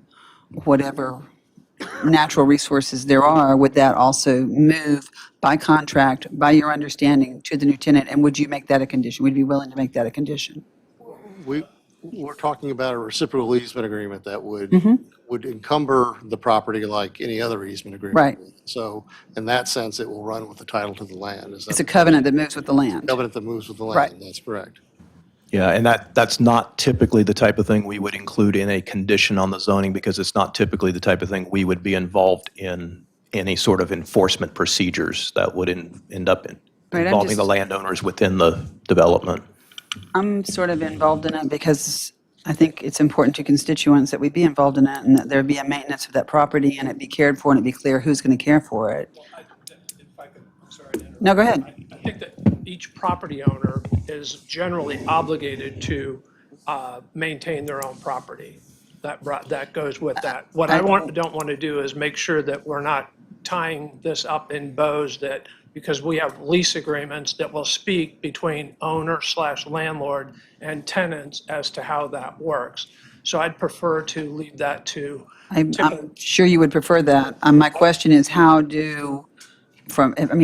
whatever natural resources there are, would that also move by contract, by your understanding, to the new tenant? And would you make that a condition? Would you be willing to make that a condition? We're talking about a reciprocal easement agreement that would encumber the property like any other easement agreement. Right. So in that sense, it will run with the title to the land. Is It's that a covenant that moves with the land. covenant that moves with the Right. land? That's correct. Yeah, and that's not typically the type of thing we would include in a condition on the zoning, because it's not typically the type of thing we would be involved in any sort of enforcement procedures that would end up Right, I'm involving the just- landowners within the development. I'm sort of involved in it because I think it's important to constituents that we be involved in it and that there be a maintenance of that property and it be cared for and it be clear who's going to care for it. If I could, sorry to interrupt. No, go ahead. I think that each property owner is generally obligated to maintain their own property. That goes with that. What I don't want to do is make sure that we're not tying this up in bows that, because we have lease agreements that will speak between owner/landlord and tenants as to how that works. So I'd prefer to leave that to I'm sure you would prefer that. My question is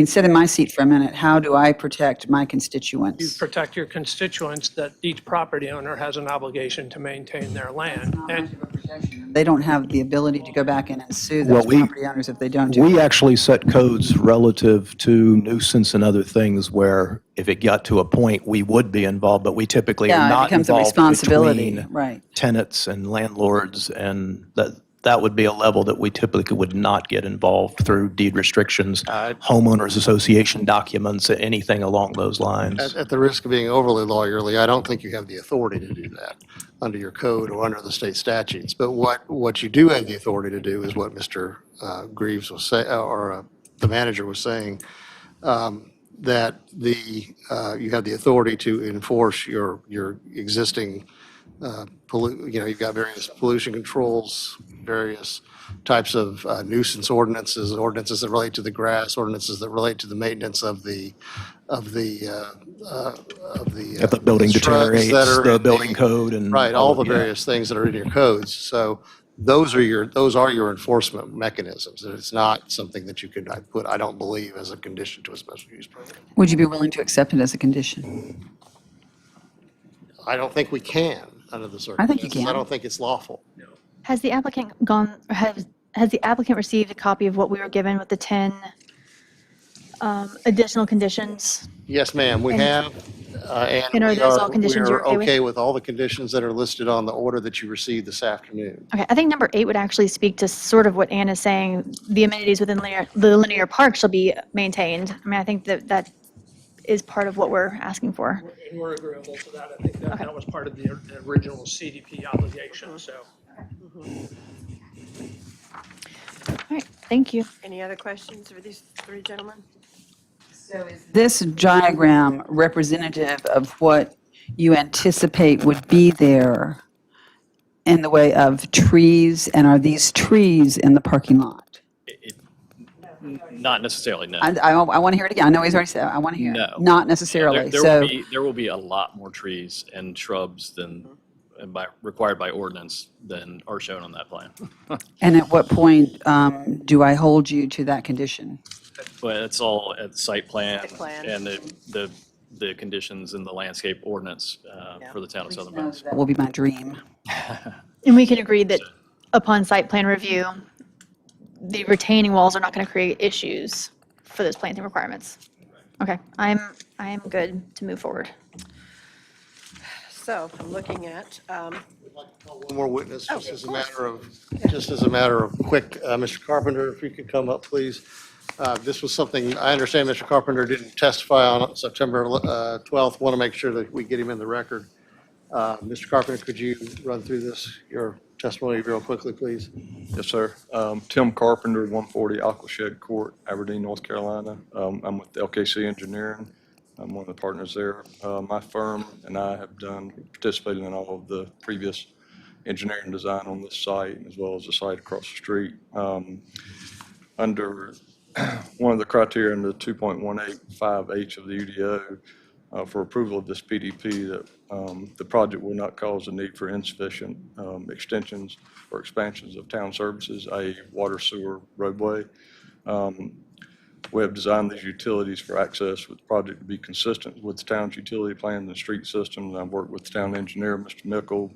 sit in my seat for a minute, how do I protect my you constituents? protect your constituents, that each property owner has an obligation to maintain their land. And They don't have the ability to go back in and sue Well, those property owners if they don't do it. We actually set codes relative to nuisance and other things where if it got to a point, we would be involved, but we typically are Yeah, it not becomes a involved responsibility, between right. tenants and landlords, and that would be a level that we typically would not get involved through deed restrictions, homeowners association documents, anything along those lines. At the risk of being overly lawyerly, I don't think you have the authority to do that under your code or under the state statutes. But what you do have the authority to do is what Mr. Greaves was saying, or the manager was saying, that you have the authority to enforce your existing you've got various pollution controls, various types of nuisance ordinances that relate to the grass, ordinances that relate to the maintenance of the If the building shrubs deteriorates, that are the in building code and. Right, all the yeah. various things that are in your codes. So those are your enforcement mechanisms. It's not something that you could I don't believe, as a condition to a special use permit. Would you be willing to accept it as a condition? I don't think we can under the I think you circumstances. I can. don't think it's lawful. Has the applicant has the applicant received a copy of what we were given with the 10 additional conditions? Yes, ma'am, we And- have. And And are we those all conditions we you're are okay with? okay with all the conditions that are listed on the order that you received this afternoon. Okay, I think number 8 would actually speak to sort of what Ann is saying. The amenities within the linear park shall be maintained. I mean, I think that is part of what we're asking for. And we're agreeable to that. I think that was part of the original CDP obligation, so. All right, thank you. Any other questions for these three gentlemen? So is this diagram representative of what you anticipate would be there in the way of trees? And are these trees in the parking lot? Not necessarily, no. I want to hear it again. I know he's already said, I want to hear it. No. Not necessarily. There will be a lot more trees and shrubs required by ordinance than are shown on that plan. And at what point do I hold you to that condition? But it's all at the site plan Site plan. and the conditions in the landscape ordinance for the town of Southern Pines. That will be my dream. And we can agree that upon site plan review, the retaining walls are not going to create issues for those planting requirements. Okay, I am good to move forward. So I'm looking at, One more witness, just as a matter of quick, Mr. Carpenter, if you could come up, please. This was something, I understand Mr. Carpenter didn't testify on September 12th. Want to make sure that we get him in the record. Mr. Carpenter, could you run through your testimony real quickly, please? Yes, sir. Tim Carpenter, 140 Aquashed Court, Aberdeen, North Carolina. I'm with LKC Engineering. I'm one of the partners there. My firm and I have participated in all of the previous engineering design on this site, as well as the site across the street. Under one of the criteria in the 2.185H of the UDO for approval of this PDP, that the project will not cause the need for insufficient extensions or expansions of town services, i.e. water, sewer, roadway. We have designed these utilities for access with the project to be consistent with the town's utility plans and street systems. I've worked with the town engineer, Mr. Mickle,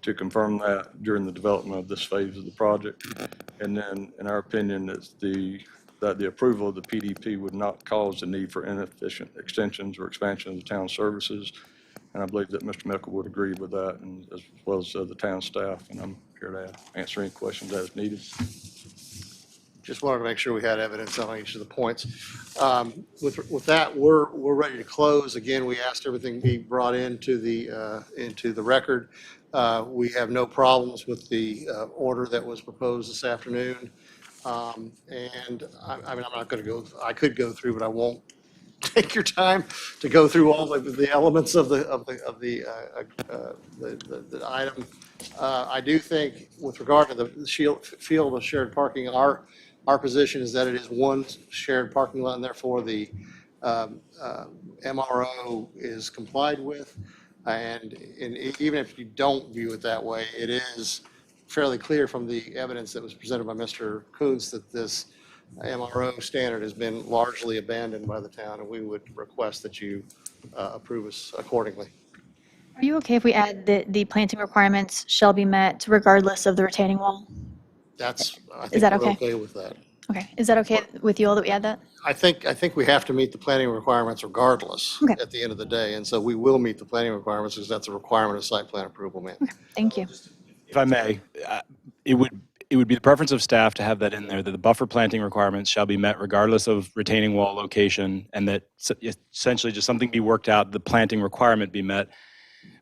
to confirm that during the development of this phase of the project. And then, in our opinion, that the approval of the PDP would not cause the need for inefficient extensions or expansion of the town services. And I believe that Mr. Mickle would agree with that, and as well as the town staff. And I'm here to answer any questions as needed. Just wanted to make sure we had evidence on each of the points. With that, we're ready to close. Again, we asked everything be brought into the record. We have no problems with the order that was proposed this afternoon. And I mean, I'm not going to go, I could go through, but I won't take your time to go through all of the elements of the item. I do think with regard to the field of shared parking, our position is that it is one shared parking lot, and therefore the MRO is complied with. And even if you don't view it that way, it is fairly clear from the evidence that was presented by Mr. Kuntz that this MRO standard has been largely abandoned by the town, and we would request that you approve us accordingly. Are you okay if we add that the planting requirements shall be met regardless of the retaining wall? I Is think that we're okay? okay with that. Okay, is that okay with you all that we add that? I think we have to meet the planning requirements regardless Okay. at the end of the day. And so we will meet the planning requirements because that's a requirement of site plan approval, ma'am. Thank you. If I may, it would be the preference of staff to have that in there, that the buffer planting requirements shall be met regardless of retaining wall location, and that essentially just something be worked out, the planting requirement be met,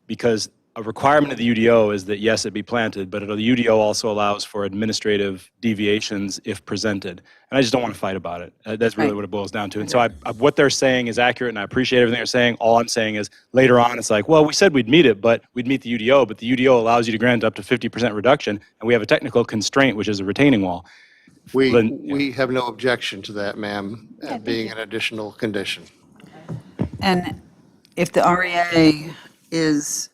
because a requirement of the UDO is that, yes, it be planted, but the UDO also allows for administrative deviations if presented. And I just don't want to fight about it. That's really Right. what it boils down to. And so what they're saying is accurate, and I appreciate everything they're saying. All I'm saying is later on, it's like, well, we said we'd meet it, but we'd meet the UDO, but the UDO allows you to grant up to 50% reduction, and we have a technical constraint, which is a retaining wall. We have no objection to that, ma'am, thank being you. an additional condition. And if the REA is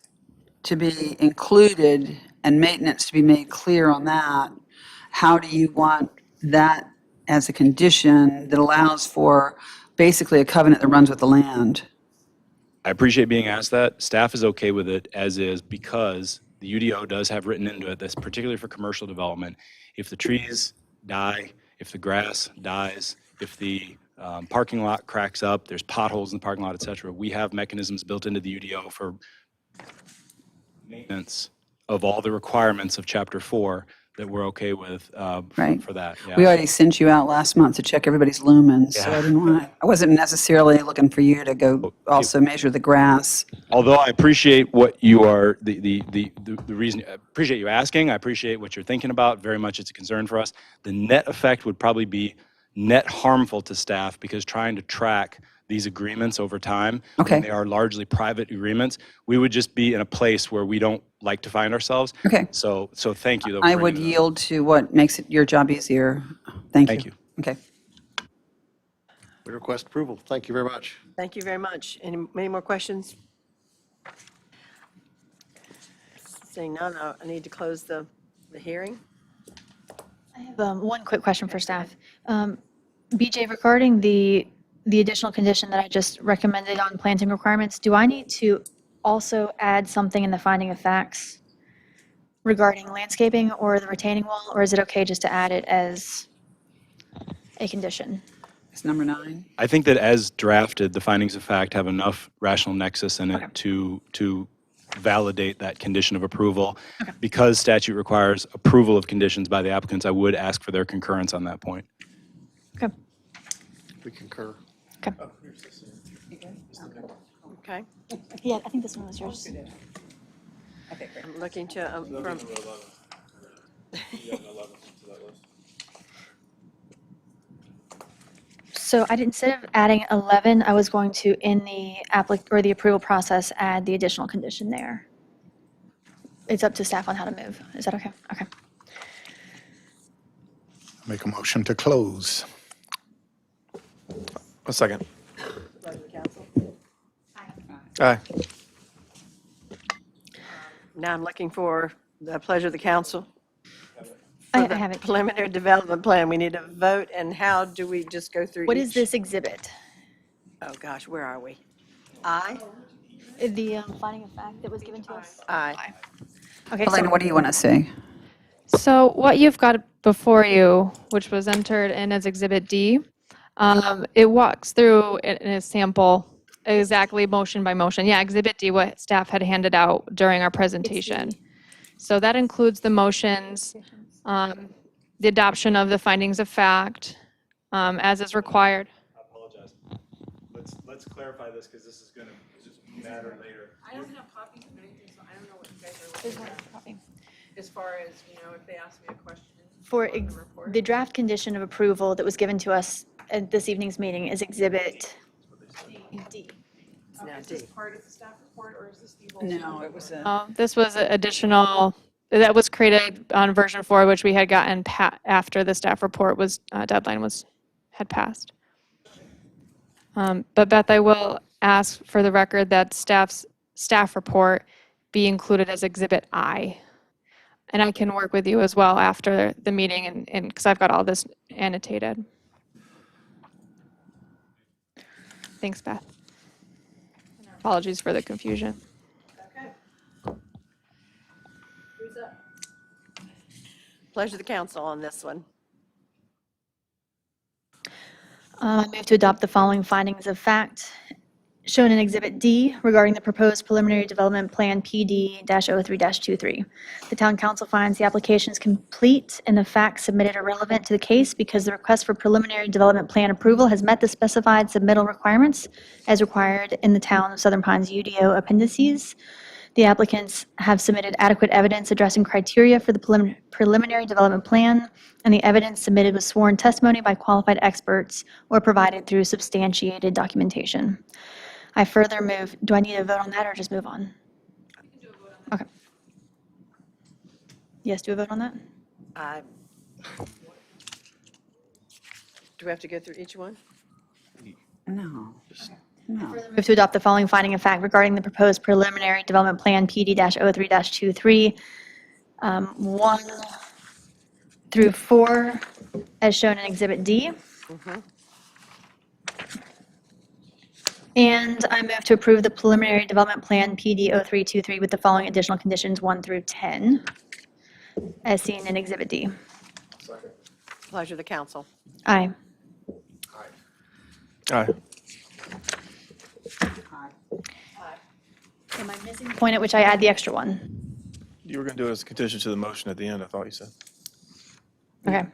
to be included and maintenance to be made clear on that, how do you want that as a condition that allows for basically a covenant that runs with the land? I appreciate being asked that. Staff is okay with it as is because the UDO does have written into it this, particularly for commercial development. If the trees die, if the grass dies, if the parking lot cracks up, there's potholes in the parking lot, et cetera, we have mechanisms built into the UDO for maintenance of all the requirements of Chapter 4 that we're okay with Right. for that. Yeah. We already sent you out last month to check everybody's lumens, so I Yeah. didn't want, I wasn't necessarily looking for you to go also measure the grass. Although I appreciate what you are, the reason, I appreciate you asking, I appreciate what you're thinking about, very much it's a concern for us. The net effect would probably be net harmful to staff because trying to track these agreements over time, Okay. when they are largely private agreements, we would just be in a place where we don't like to find ourselves. Okay. So thank you. though, I for would bringing that up. yield to what makes it your job easier. Thank you. Thank you. Okay. We request approval. Thank you very much. Thank you very much. Any more questions? Seeing none, I need to close the hearing. I have one quick question for staff. BJ, regarding the additional condition that I just recommended on planting requirements, do I need to also add something in the finding of facts regarding landscaping or the retaining wall, or is it okay just to add it as a condition? It's number 9. I think that as drafted, the findings of fact have enough rational nexus in it to validate that condition of approval. Because statute requires approval of conditions by the applicants, I would ask for their concurrence on that point. Okay. We concur. Okay. Yeah, I think this one was yours. I'm looking to, from, So instead of adding 11, I was going to, in the the approval process, add the additional condition there. It's up to staff on how to move. Is that okay? Okay. Make a motion to close. A second. Aye. now I'm looking for the pleasure of the council. I For the have it. preliminary development plan, we need a vote, and how do we just go through What is each? this exhibit? Oh, gosh, where are we? I? The finding of fact that was given to us? Aye. Okay, Elena, what do you want to say? So what you've got before you, which was entered in as Exhibit D, it walks through in a sample exactly motion by motion. Yeah, Exhibit D, what staff had handed out during our presentation. So that includes the motions, the adoption of the findings of fact, as is required. I apologize. Let's clarify this because this is going to matter later. I don't have copies of anything, so I don't know what you guys are There's looking one at. copy. As far as, if they ask me a question. For on the report. the draft condition of approval that was given to us at this evening's meeting is Exhibit D. Now Is this D. part of the staff report, or is this the whole? No, it was This was additional, that was created on version 4, which we had gotten after the staff report deadline had passed. But Beth, I will ask for the record that staff report be included as Exhibit I. And I can work with you as well after the meeting and because I've got all this annotated. Thanks, Beth. Apologies for the confusion. Pleasure of the council on this one. I move to adopt the following findings of fact shown in Exhibit D regarding the proposed preliminary development plan PD-03-23. The town council finds the application is complete and the facts submitted are relevant to the case because the request for preliminary development plan approval has met the specified submittal requirements as required in the town of Southern Pines UDO appendices. The applicants have submitted adequate evidence addressing criteria for the preliminary development plan, and the evidence submitted was sworn testimony by qualified experts or provided through substantiated documentation. I further move, do I need a vote on that or just move on? Okay. Yes, do a vote on that? Do we have to go through each one? No. Move to adopt the following finding of fact regarding the proposed preliminary development plan PD-03-23, 1 through 4, as shown in Exhibit D. And I move to approve the preliminary development plan PD 0323 with the following additional conditions 1 through 10, as seen in Exhibit D. Pleasure of the council. Aye. Aye. Am I missing the point at which I add the extra one? You were going to do it as a condition to the motion at the end, I thought you said. Okay.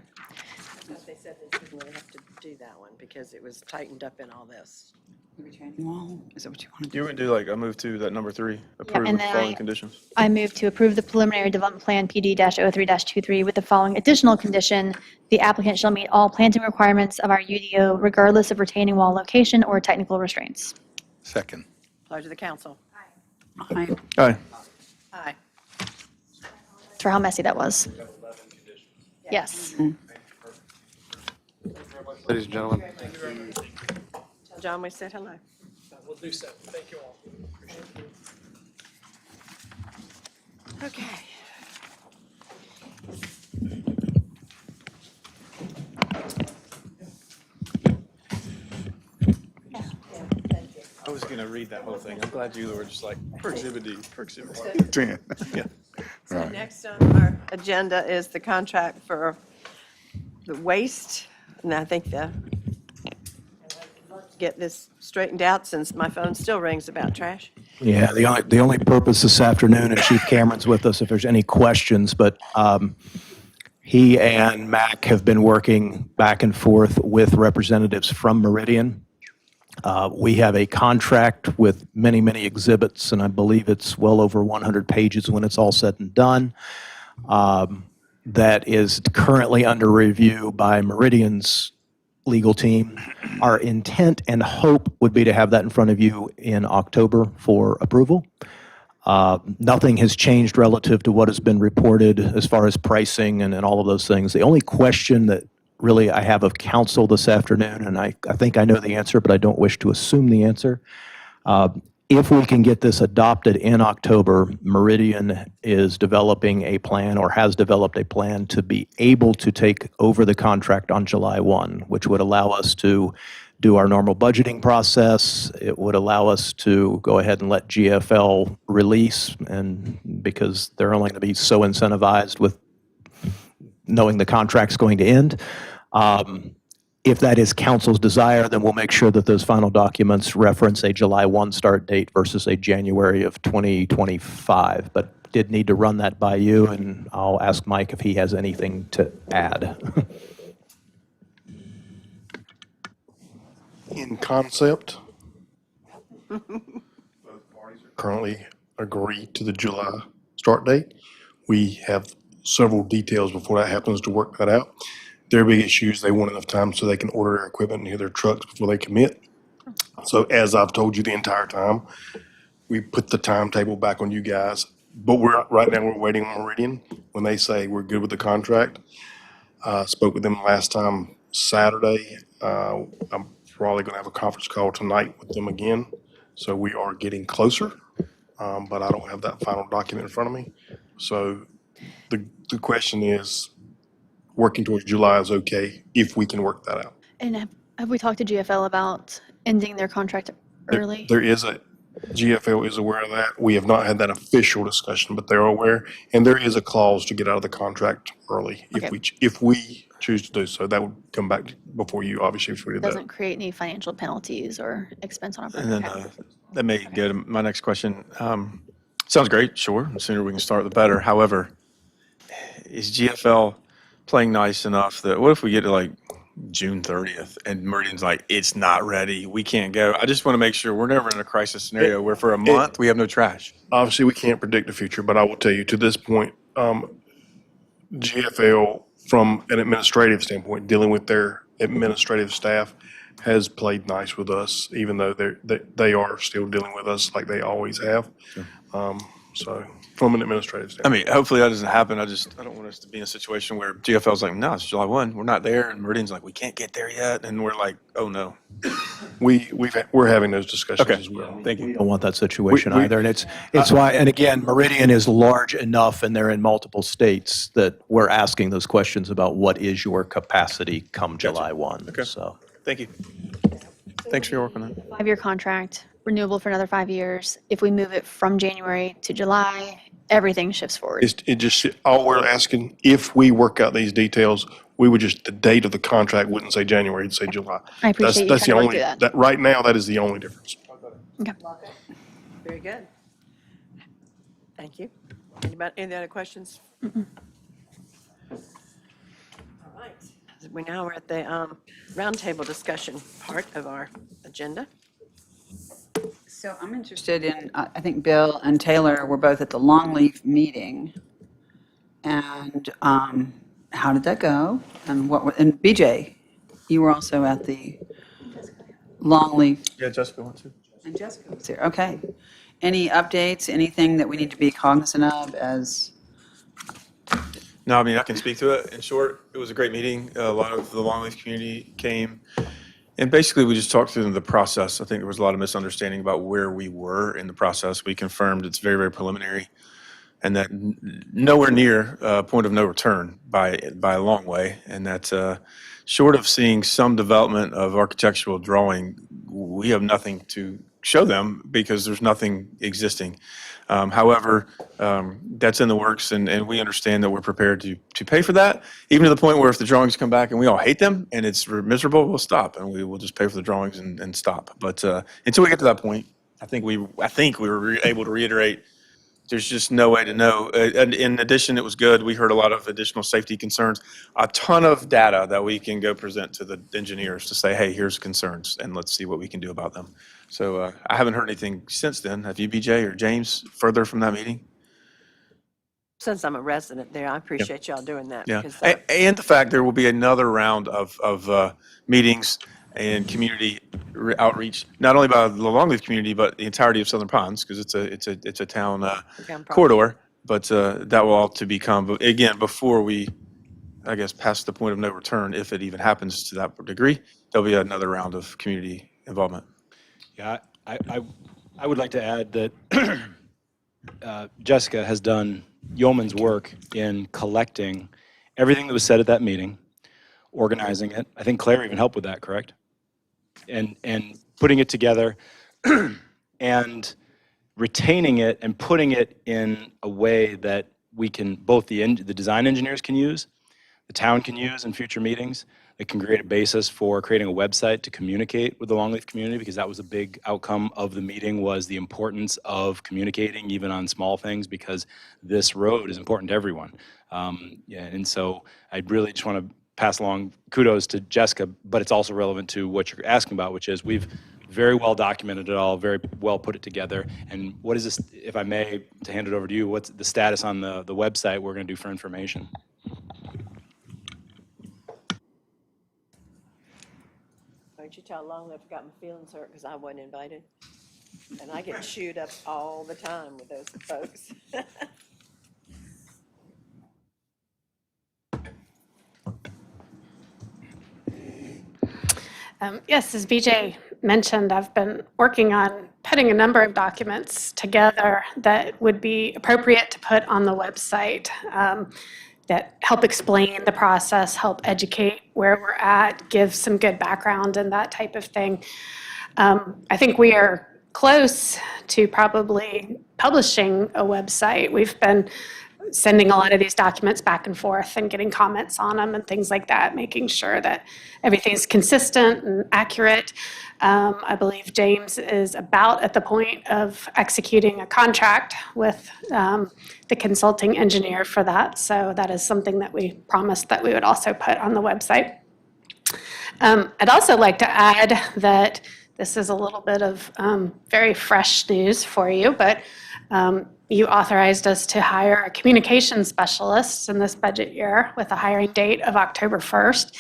They said they didn't really have to do that one because it was tightened up in all this. Retaining wall, is that what you want to do? You were going to do like, I move to that number 3, approve and with then following I- conditions. I move to approve the preliminary development plan PD-03-23 with the following additional condition. The applicant shall meet all planting requirements of our UDO regardless of retaining wall location or technical restraints. Second. Pleasure of the council. Aye. Aye. Aye. For how messy that was. Yes. Ladies and gentlemen. Tell John we said hello. We'll do so. Thank you all. Okay. I was going to read that whole thing. I'm glad you were just like, per exhibit D, per exhibit D. Yeah. So Right. next on our agenda is the contract for the waste, and I think get this straightened out since my phone still rings about trash. Yeah, the only purpose this afternoon, and Chief Cameron's with us if there's any questions, but he and Mac have been working back and forth with representatives from Meridian. We have a contract with many, many exhibits, and I believe it's well over 100 pages when it's all said and done, that is currently under review by Meridian's legal team. Our intent and hope would be to have that in front of you in October for approval. Nothing has changed relative to what has been reported as far as pricing and all of those things. The only question that really I have of council this afternoon, and I think I know the answer, but I don't wish to assume the answer. If we can get this adopted in October, Meridian is developing a plan or has developed a plan to be able to take over the contract on July 1, which would allow us to do our normal budgeting process. It would allow us to go ahead and let GFL release, and because they're only going to be so incentivized with knowing the contract's going to end. If that is council's desire, then we'll make sure that those final documents reference a July 1 start date versus a January of 2025. But did need to run that by you, and I'll ask Mike if he has anything to add. In concept, both parties are currently agreed to the July start date. We have several details before that happens to work that out. Their big issue is they want enough time so they can order their equipment and their trucks before they commit. So as I've told you the entire time, we put the timetable back on you guys. But right now we're waiting on Meridian. When they say we're good with the contract, spoke with them last time Saturday. I'm probably going to have a conference call tonight with them again. So we are getting closer, but I don't have that final document in front of me. So the question is, working towards July is okay if we can work that out. And have we talked to GFL about ending their contract early? GFL is aware of that. We have not had that official discussion, but they're aware. And there is a clause to get out of the contract early if we choose to do so. That would come back before you, obviously, if we did that. Doesn't create any financial penalties or expense on our part. And then that may get to my next question. Sounds great, sure. The sooner we can start, the better. However, is GFL playing nice enough that what if we get to like June 30th and Meridian's like, it's not ready, we can't go? I just want to make sure we're never in a crisis scenario where for a month we have no trash. Obviously, we can't predict the future, but I will tell you, to this point, GFL, from an administrative standpoint, dealing with their administrative staff, has played nice with us, even though they are still dealing with us like they always have. So from an administrative I standpoint. mean, hopefully that doesn't happen. I don't want us to be in a situation where GFL's like, no, it's July 1, we're not there, and Meridian's like, we can't get there yet, and we're like, oh no. We're having those discussions Okay, as well. thank We you. don't want that situation We- either, and it's why, and again, Meridian is large enough, and they're in multiple states, that we're asking those questions about what is your capacity come July 1. Okay. So Thank you. Thanks for your work on that. 5-year contract, renewable for another 5 years. If we move it from January to July, everything shifts forward. All we're asking, if we work out these details, we would just, the date of the contract wouldn't say January, it'd say July. I appreciate you That's the trying to work only, through that. right now, that is the only difference. Okay. Very good. Thank you. Anybody, any other questions? All right. We now are at the roundtable discussion part of our agenda. So I'm interested in, I think Bill and Taylor were both at the Longleaf meeting. And how did that go? And and BJ, you were also at the Longleaf. Yeah, Jessica wants to. And Jessica was there, okay. Any updates, anything that we need to be cognizant of as? No, I mean, I can speak to it. In short, it was a great meeting. A lot of the Longleaf community came. And basically, we just talked through the process. I think there was a lot of misunderstanding about where we were in the process. We confirmed it's very, very preliminary and that nowhere near point of no return by a long way. And that short of seeing some development of architectural drawing, we have nothing to show them because there's nothing existing. However, that's in the works, and we understand that we're prepared to pay for that, even to the point where if the drawings come back and we all hate them and it's miserable, we'll stop and we will just pay for the drawings and stop. But until we get to that point, I think we were able to reiterate there's just no way to know. And in addition, it was good. We heard a lot of additional safety concerns, a ton of data that we can go present to the engineers to say, hey, here's concerns, and let's see what we can do about them. So I haven't heard anything since then. Have you, BJ or James, further from that meeting? Since I'm a resident there, I appreciate y'all doing that. Yeah, Because, and the fact there will be another round of meetings and community outreach, not only by the Longleaf community, but the entirety of Southern Pines, because it's a town corridor. But that will all to become, but again, before we, I guess, pass the point of no return, if it even happens to that degree, there'll be another round of community involvement. Yeah, I would like to add that Jessica has done yeoman's work in collecting everything that was said at that meeting, organizing it. I think Claire even helped with that, correct? And putting it together and retaining it and putting it in a way that we can, both the design engineers can use, the town can use in future meetings. It can create a basis for creating a website to communicate with the Longleaf community, because that was a big outcome of the meeting, was the importance of communicating even on small things, because this road is important to everyone. And so I really just want to pass along kudos to Jessica, but it's also relevant to what you're asking about, which is we've very well documented it all, very well put it together. And what is this, if I may, to hand it over to you, what's the status on the website we're going to do for information? why don't you tell Longleaf I got my feelings hurt because I wasn't invited? And I get chewed up all the time with those folks. Yes, as BJ mentioned, I've been working on putting a number of documents together that would be appropriate to put on the website that help explain the process, help educate where we're at, give some good background and that type of thing. I think we are close to probably publishing a website. We've been sending a lot of these documents back and forth and getting comments on them and things like that, making sure that everything's consistent and accurate. I believe James is about at the point of executing a contract with the consulting engineer for that. So that is something that we promised that we would also put on the website. I'd also like to add that this is a little bit of very fresh news for you, but you authorized us to hire a communications specialist in this budget year with a hiring date of October 1st.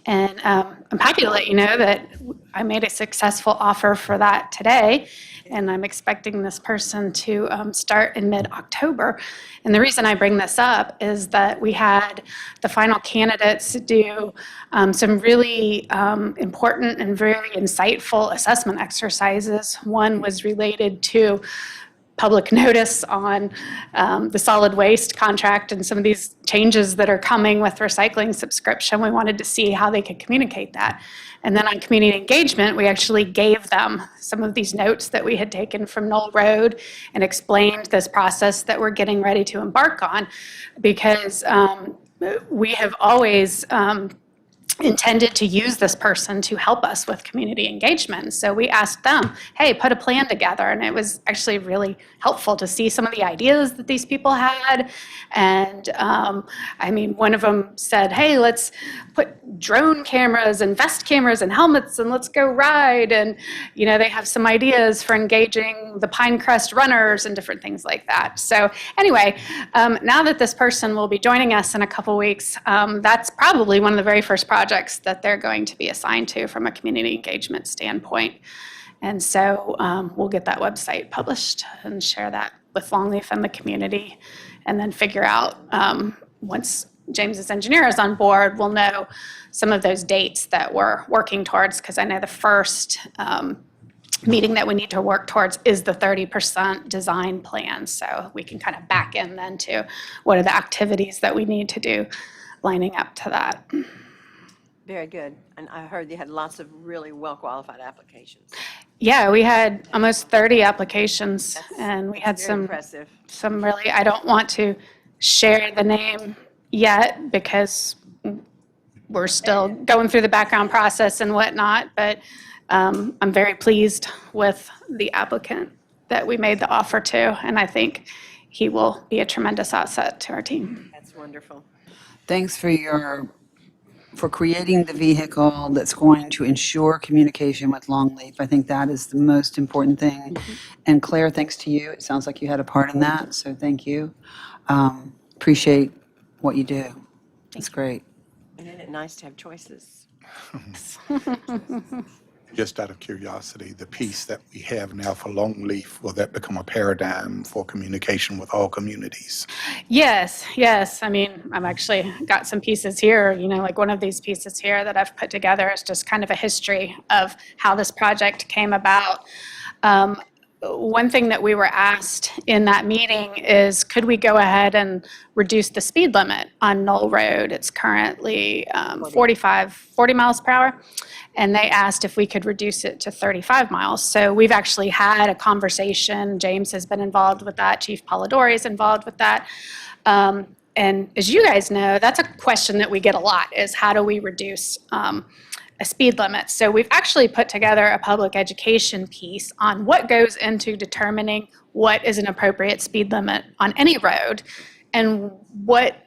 And I'm happy to let you know that I made a successful offer for that today, and I'm expecting this person to start in mid-October. And the reason I bring this up is that we had the final candidates do some really important and very insightful assessment exercises. One was related to public notice on the solid waste contract and some of these changes that are coming with recycling subscription. We wanted to see how they could communicate that. And then on community engagement, we actually gave them some of these notes that we had taken from Knoll Road and explained this process that we're getting ready to embark on, because we have always intended to use this person to help us with community engagement. So we asked them, hey, put a plan together. And it was actually really helpful to see some of the ideas that these people had. And I mean, one of them said, hey, let's put drone cameras and vest cameras and helmets and let's go ride. And, you know, they have some ideas for engaging the Pinecrest runners and different things like that. So anyway, now that this person will be joining us in a couple weeks, that's probably one of the very first projects that they're going to be assigned to from a community engagement standpoint. And so we'll get that website published and share that with Longleaf and the community, and then figure out, once James's engineer is on board, we'll know some of those dates that we're working towards, because I know the first meeting that we need to work towards is the 30% design plan. So we can kind of back in then to what are the activities that we need to do lining up to that. Very good. And I heard you had lots of really well-qualified applications. Yeah, we had almost 30 applications, and we had Very some impressive. really, I don't want to share the name yet because we're still going through the background process and whatnot, but I'm very pleased with the applicant that we made the offer to, and I think he will be a tremendous asset to our team. That's wonderful. Thanks for creating the vehicle that's going to ensure communication with Longleaf. I think that is the most important thing. And Claire, thanks to you. It sounds like you had a part in that, so thank you. Appreciate what you do. It's great. And isn't it nice to have choices? Just out of curiosity, the piece that we have now for Longleaf, will that become a paradigm for communication with all communities? Yes. I mean, I've actually got some pieces here, you know, like one of these pieces here that I've put together is just kind of a history of how this project came about. One thing that we were asked in that meeting is, could we go ahead and reduce the speed limit on Knoll Road? It's currently 40 miles per hour. And they asked if we could reduce it to 35 miles. So we've actually had a conversation. James has been involved with that. Chief Polidori is involved with that. And as you guys know, that's a question that we get a lot, is how do we reduce a speed limit? So we've actually put together a public education piece on what goes into determining what is an appropriate speed limit on any road, and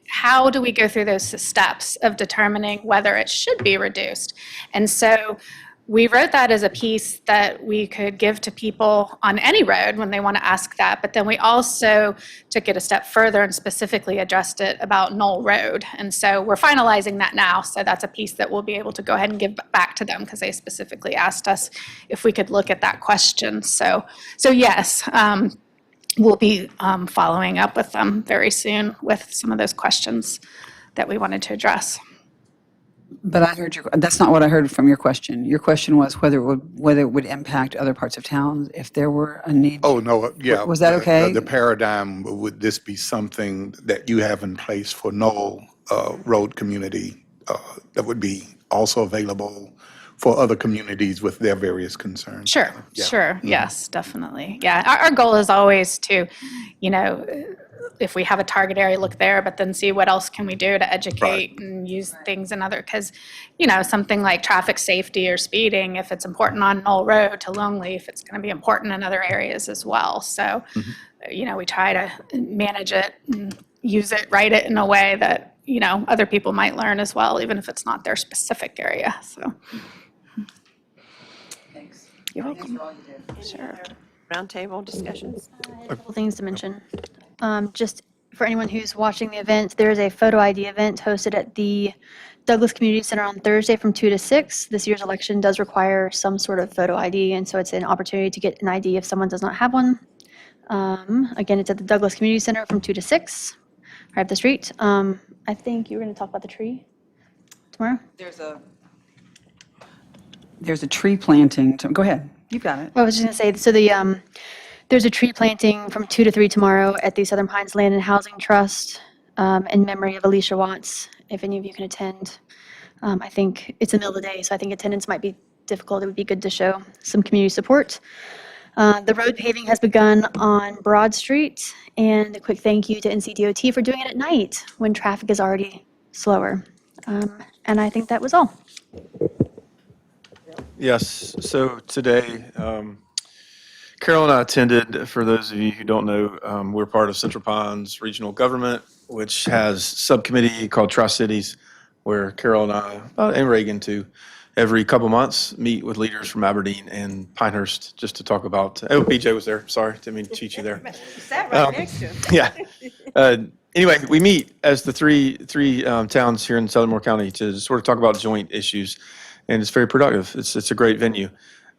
how do we go through those steps of determining whether it should be reduced. And so we wrote that as a piece that we could give to people on any road when they want to ask that. But then we also took it a step further and specifically addressed it about Knoll Road. And so we're finalizing that now. So that's a piece that we'll be able to go ahead and give back to them, because they specifically asked us if we could look at that question. So yes, we'll be following up with them very soon with some of those questions that we wanted to address. But I heard that's not what I heard from your question. Your question was whether it would impact other parts of town if there were a need. Oh, no, yeah. Was that okay? The paradigm, would this be something that you have in place for Knoll Road community that would be also available for other communities with their various concerns? Sure. Mm-hmm. Yes, definitely. Yeah, our goal is always to, you know, if we have a target area, look there, but then see what else can we do to educate and use things in other, because, you know, something like traffic safety or speeding, if it's important on Knoll Road to Longleaf, it's going to be important in other areas as well. So, you know, we try to manage it and use it, write it in a way that, you know, other people might learn as well, even if it's not their specific area. So. Thanks. You're welcome. Sure. Roundtable discussions? A couple things to mention. Just for anyone who's watching the event, there's a photo ID event hosted at the Douglas Community Center on Thursday from 2 to 6. This year's election does require some sort of photo ID, and so it's an opportunity to get an ID if someone does not have one. Again, it's at the Douglas Community Center from 2 to 6, right up the street. I think you were going to talk about the tree tomorrow? There's a tree planting. Go ahead. You've got it. Well, I was just going to say, so There's a tree planting from 2 to 3 tomorrow at the Southern Pines Land and Housing Trust in memory of Alicia Watts, if any of you can attend. I think it's the middle of the day, so I think attendance might be difficult. It would be good to show some community support. The road paving has begun on Broad Street, and a quick thank you to NCDOT for doing it at night when traffic is already slower. And I think that was all. Yes, so today, Carol and I attended, for those of you who don't know, we're part of Central Pines Regional Government, which has subcommittee called Tri-Cities, where Carol and I, and Reagan too, every couple months meet with leaders from Aberdeen and Pinehurst just to talk about, oh, BJ was there, sorry, didn't mean to cheat you there. You sat right next to him. Yeah. Anyway, we meet as the three towns here in Southern Moore County to sort of talk about joint issues, and it's very productive. It's a great venue.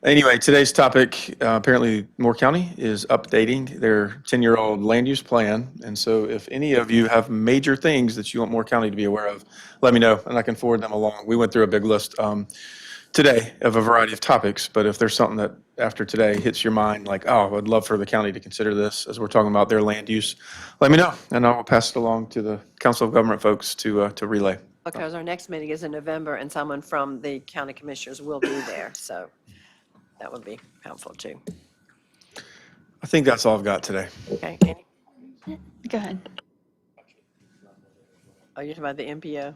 Anyway, today's topic, apparently Moore County is updating their 10-year-old land use plan. And so if any of you have major things that you want Moore County to be aware of, let me know and I can forward them along. We went through a big list today of a variety of topics, but if there's something that after today hits your mind, like, oh, I'd love for the county to consider this as we're talking about their land use, let me know and I will pass it along to the Council of Government folks to relay. Because our next meeting is in November and someone from the county commissioners will be there, so that would be helpful too. I think that's all I've got today. Okay, Annie? Go ahead. Oh, you're talking about the MPO?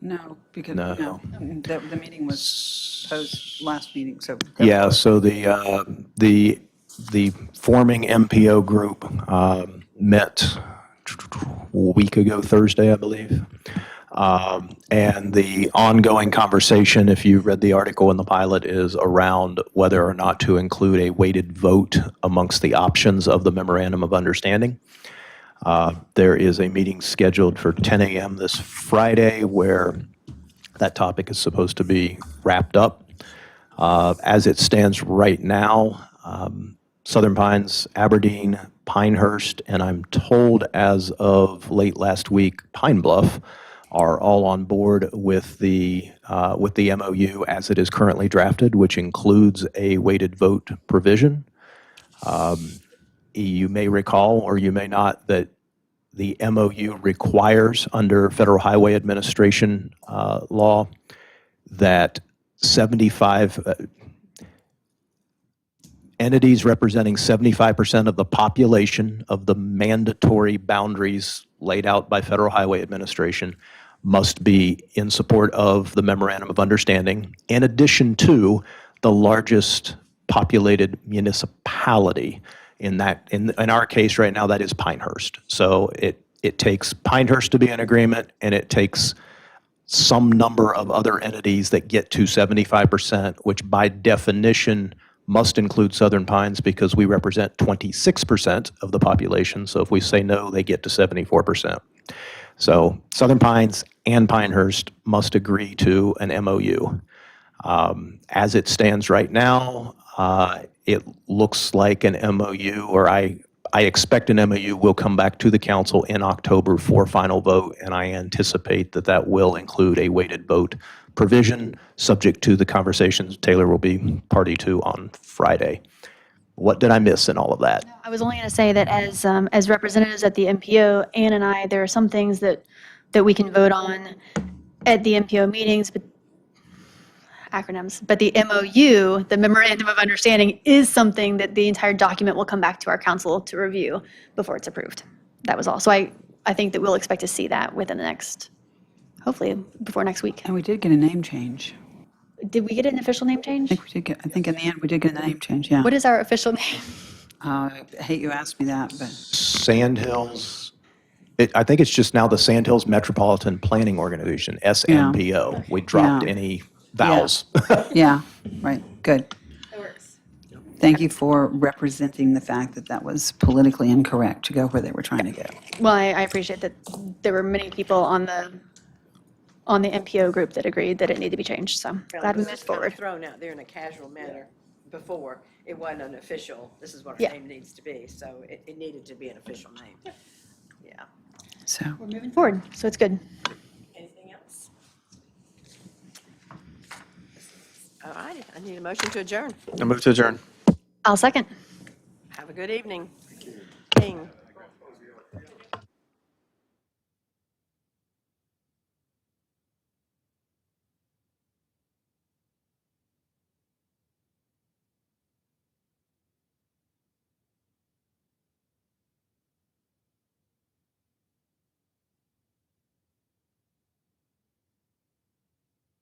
No, because, No. no, the meeting was post last meeting, so. Yeah, so the forming MPO group met a week ago Thursday, I believe. And the ongoing conversation, if you read the article in the pilot, is around whether or not to include a weighted vote amongst the options of the memorandum of understanding. There is a meeting scheduled for 10 a.m. this Friday where that topic is supposed to be wrapped up. As it stands right now, Southern Pines, Aberdeen, Pinehurst, and I'm told as of late last week, Pine Bluff, are all on board with the MOU as it is currently drafted, which includes a weighted vote provision. You may recall, or you may not, that the MOU requires under Federal Highway Administration law that 75 entities representing 75% of the population of the mandatory boundaries laid out by Federal Highway Administration must be in support of the Memorandum of Understanding, in addition to the largest populated municipality. In our case right now, that is Pinehurst. So it takes Pinehurst to be in agreement, and it takes some number of other entities that get to 75%, which by definition must include Southern Pines because we represent 26% of the population. So if we say no, they get to 74%. So Southern Pines and Pinehurst must agree to an MOU. As it stands right now, it looks like an MOU, or I expect an MOU will come back to the council in October for final vote, and I anticipate that that will include a weighted vote provision, subject to the conversations Taylor will be party to on Friday. What did I miss in all of that? I was only going to say that as representatives at the MPO, Ann and I, there are some things that we can vote on at the MPO meetings, but acronyms. But the MOU, the Memorandum of Understanding, is something that the entire document will come back to our council to review before it's approved. That was all. So I think that we'll expect to see that within the next, hopefully before next week. And we did get a name change. Did we get an official name change? I think in the end, we did get a name change, yeah. What is our official name? I hate you asked me that, but. Sandhills, I think it's just now the Sandhills Metropolitan Planning Organization, SMPO. We dropped any vowels. Yeah, right, good. That works. Thank you for representing the fact that that was politically incorrect to go where they were trying to go. Well, I appreciate that there were many people on the MPO group that agreed that it needed to be changed, so glad we moved forward. Thrown out there in a casual manner before. It wasn't an official, this is what our Yeah. name needs to be, so it needed to be an official name. Yeah. So. We're moving forward, so it's good. Anything else? All righty, I need a motion to adjourn. I move to adjourn. I'll second. Have a good evening.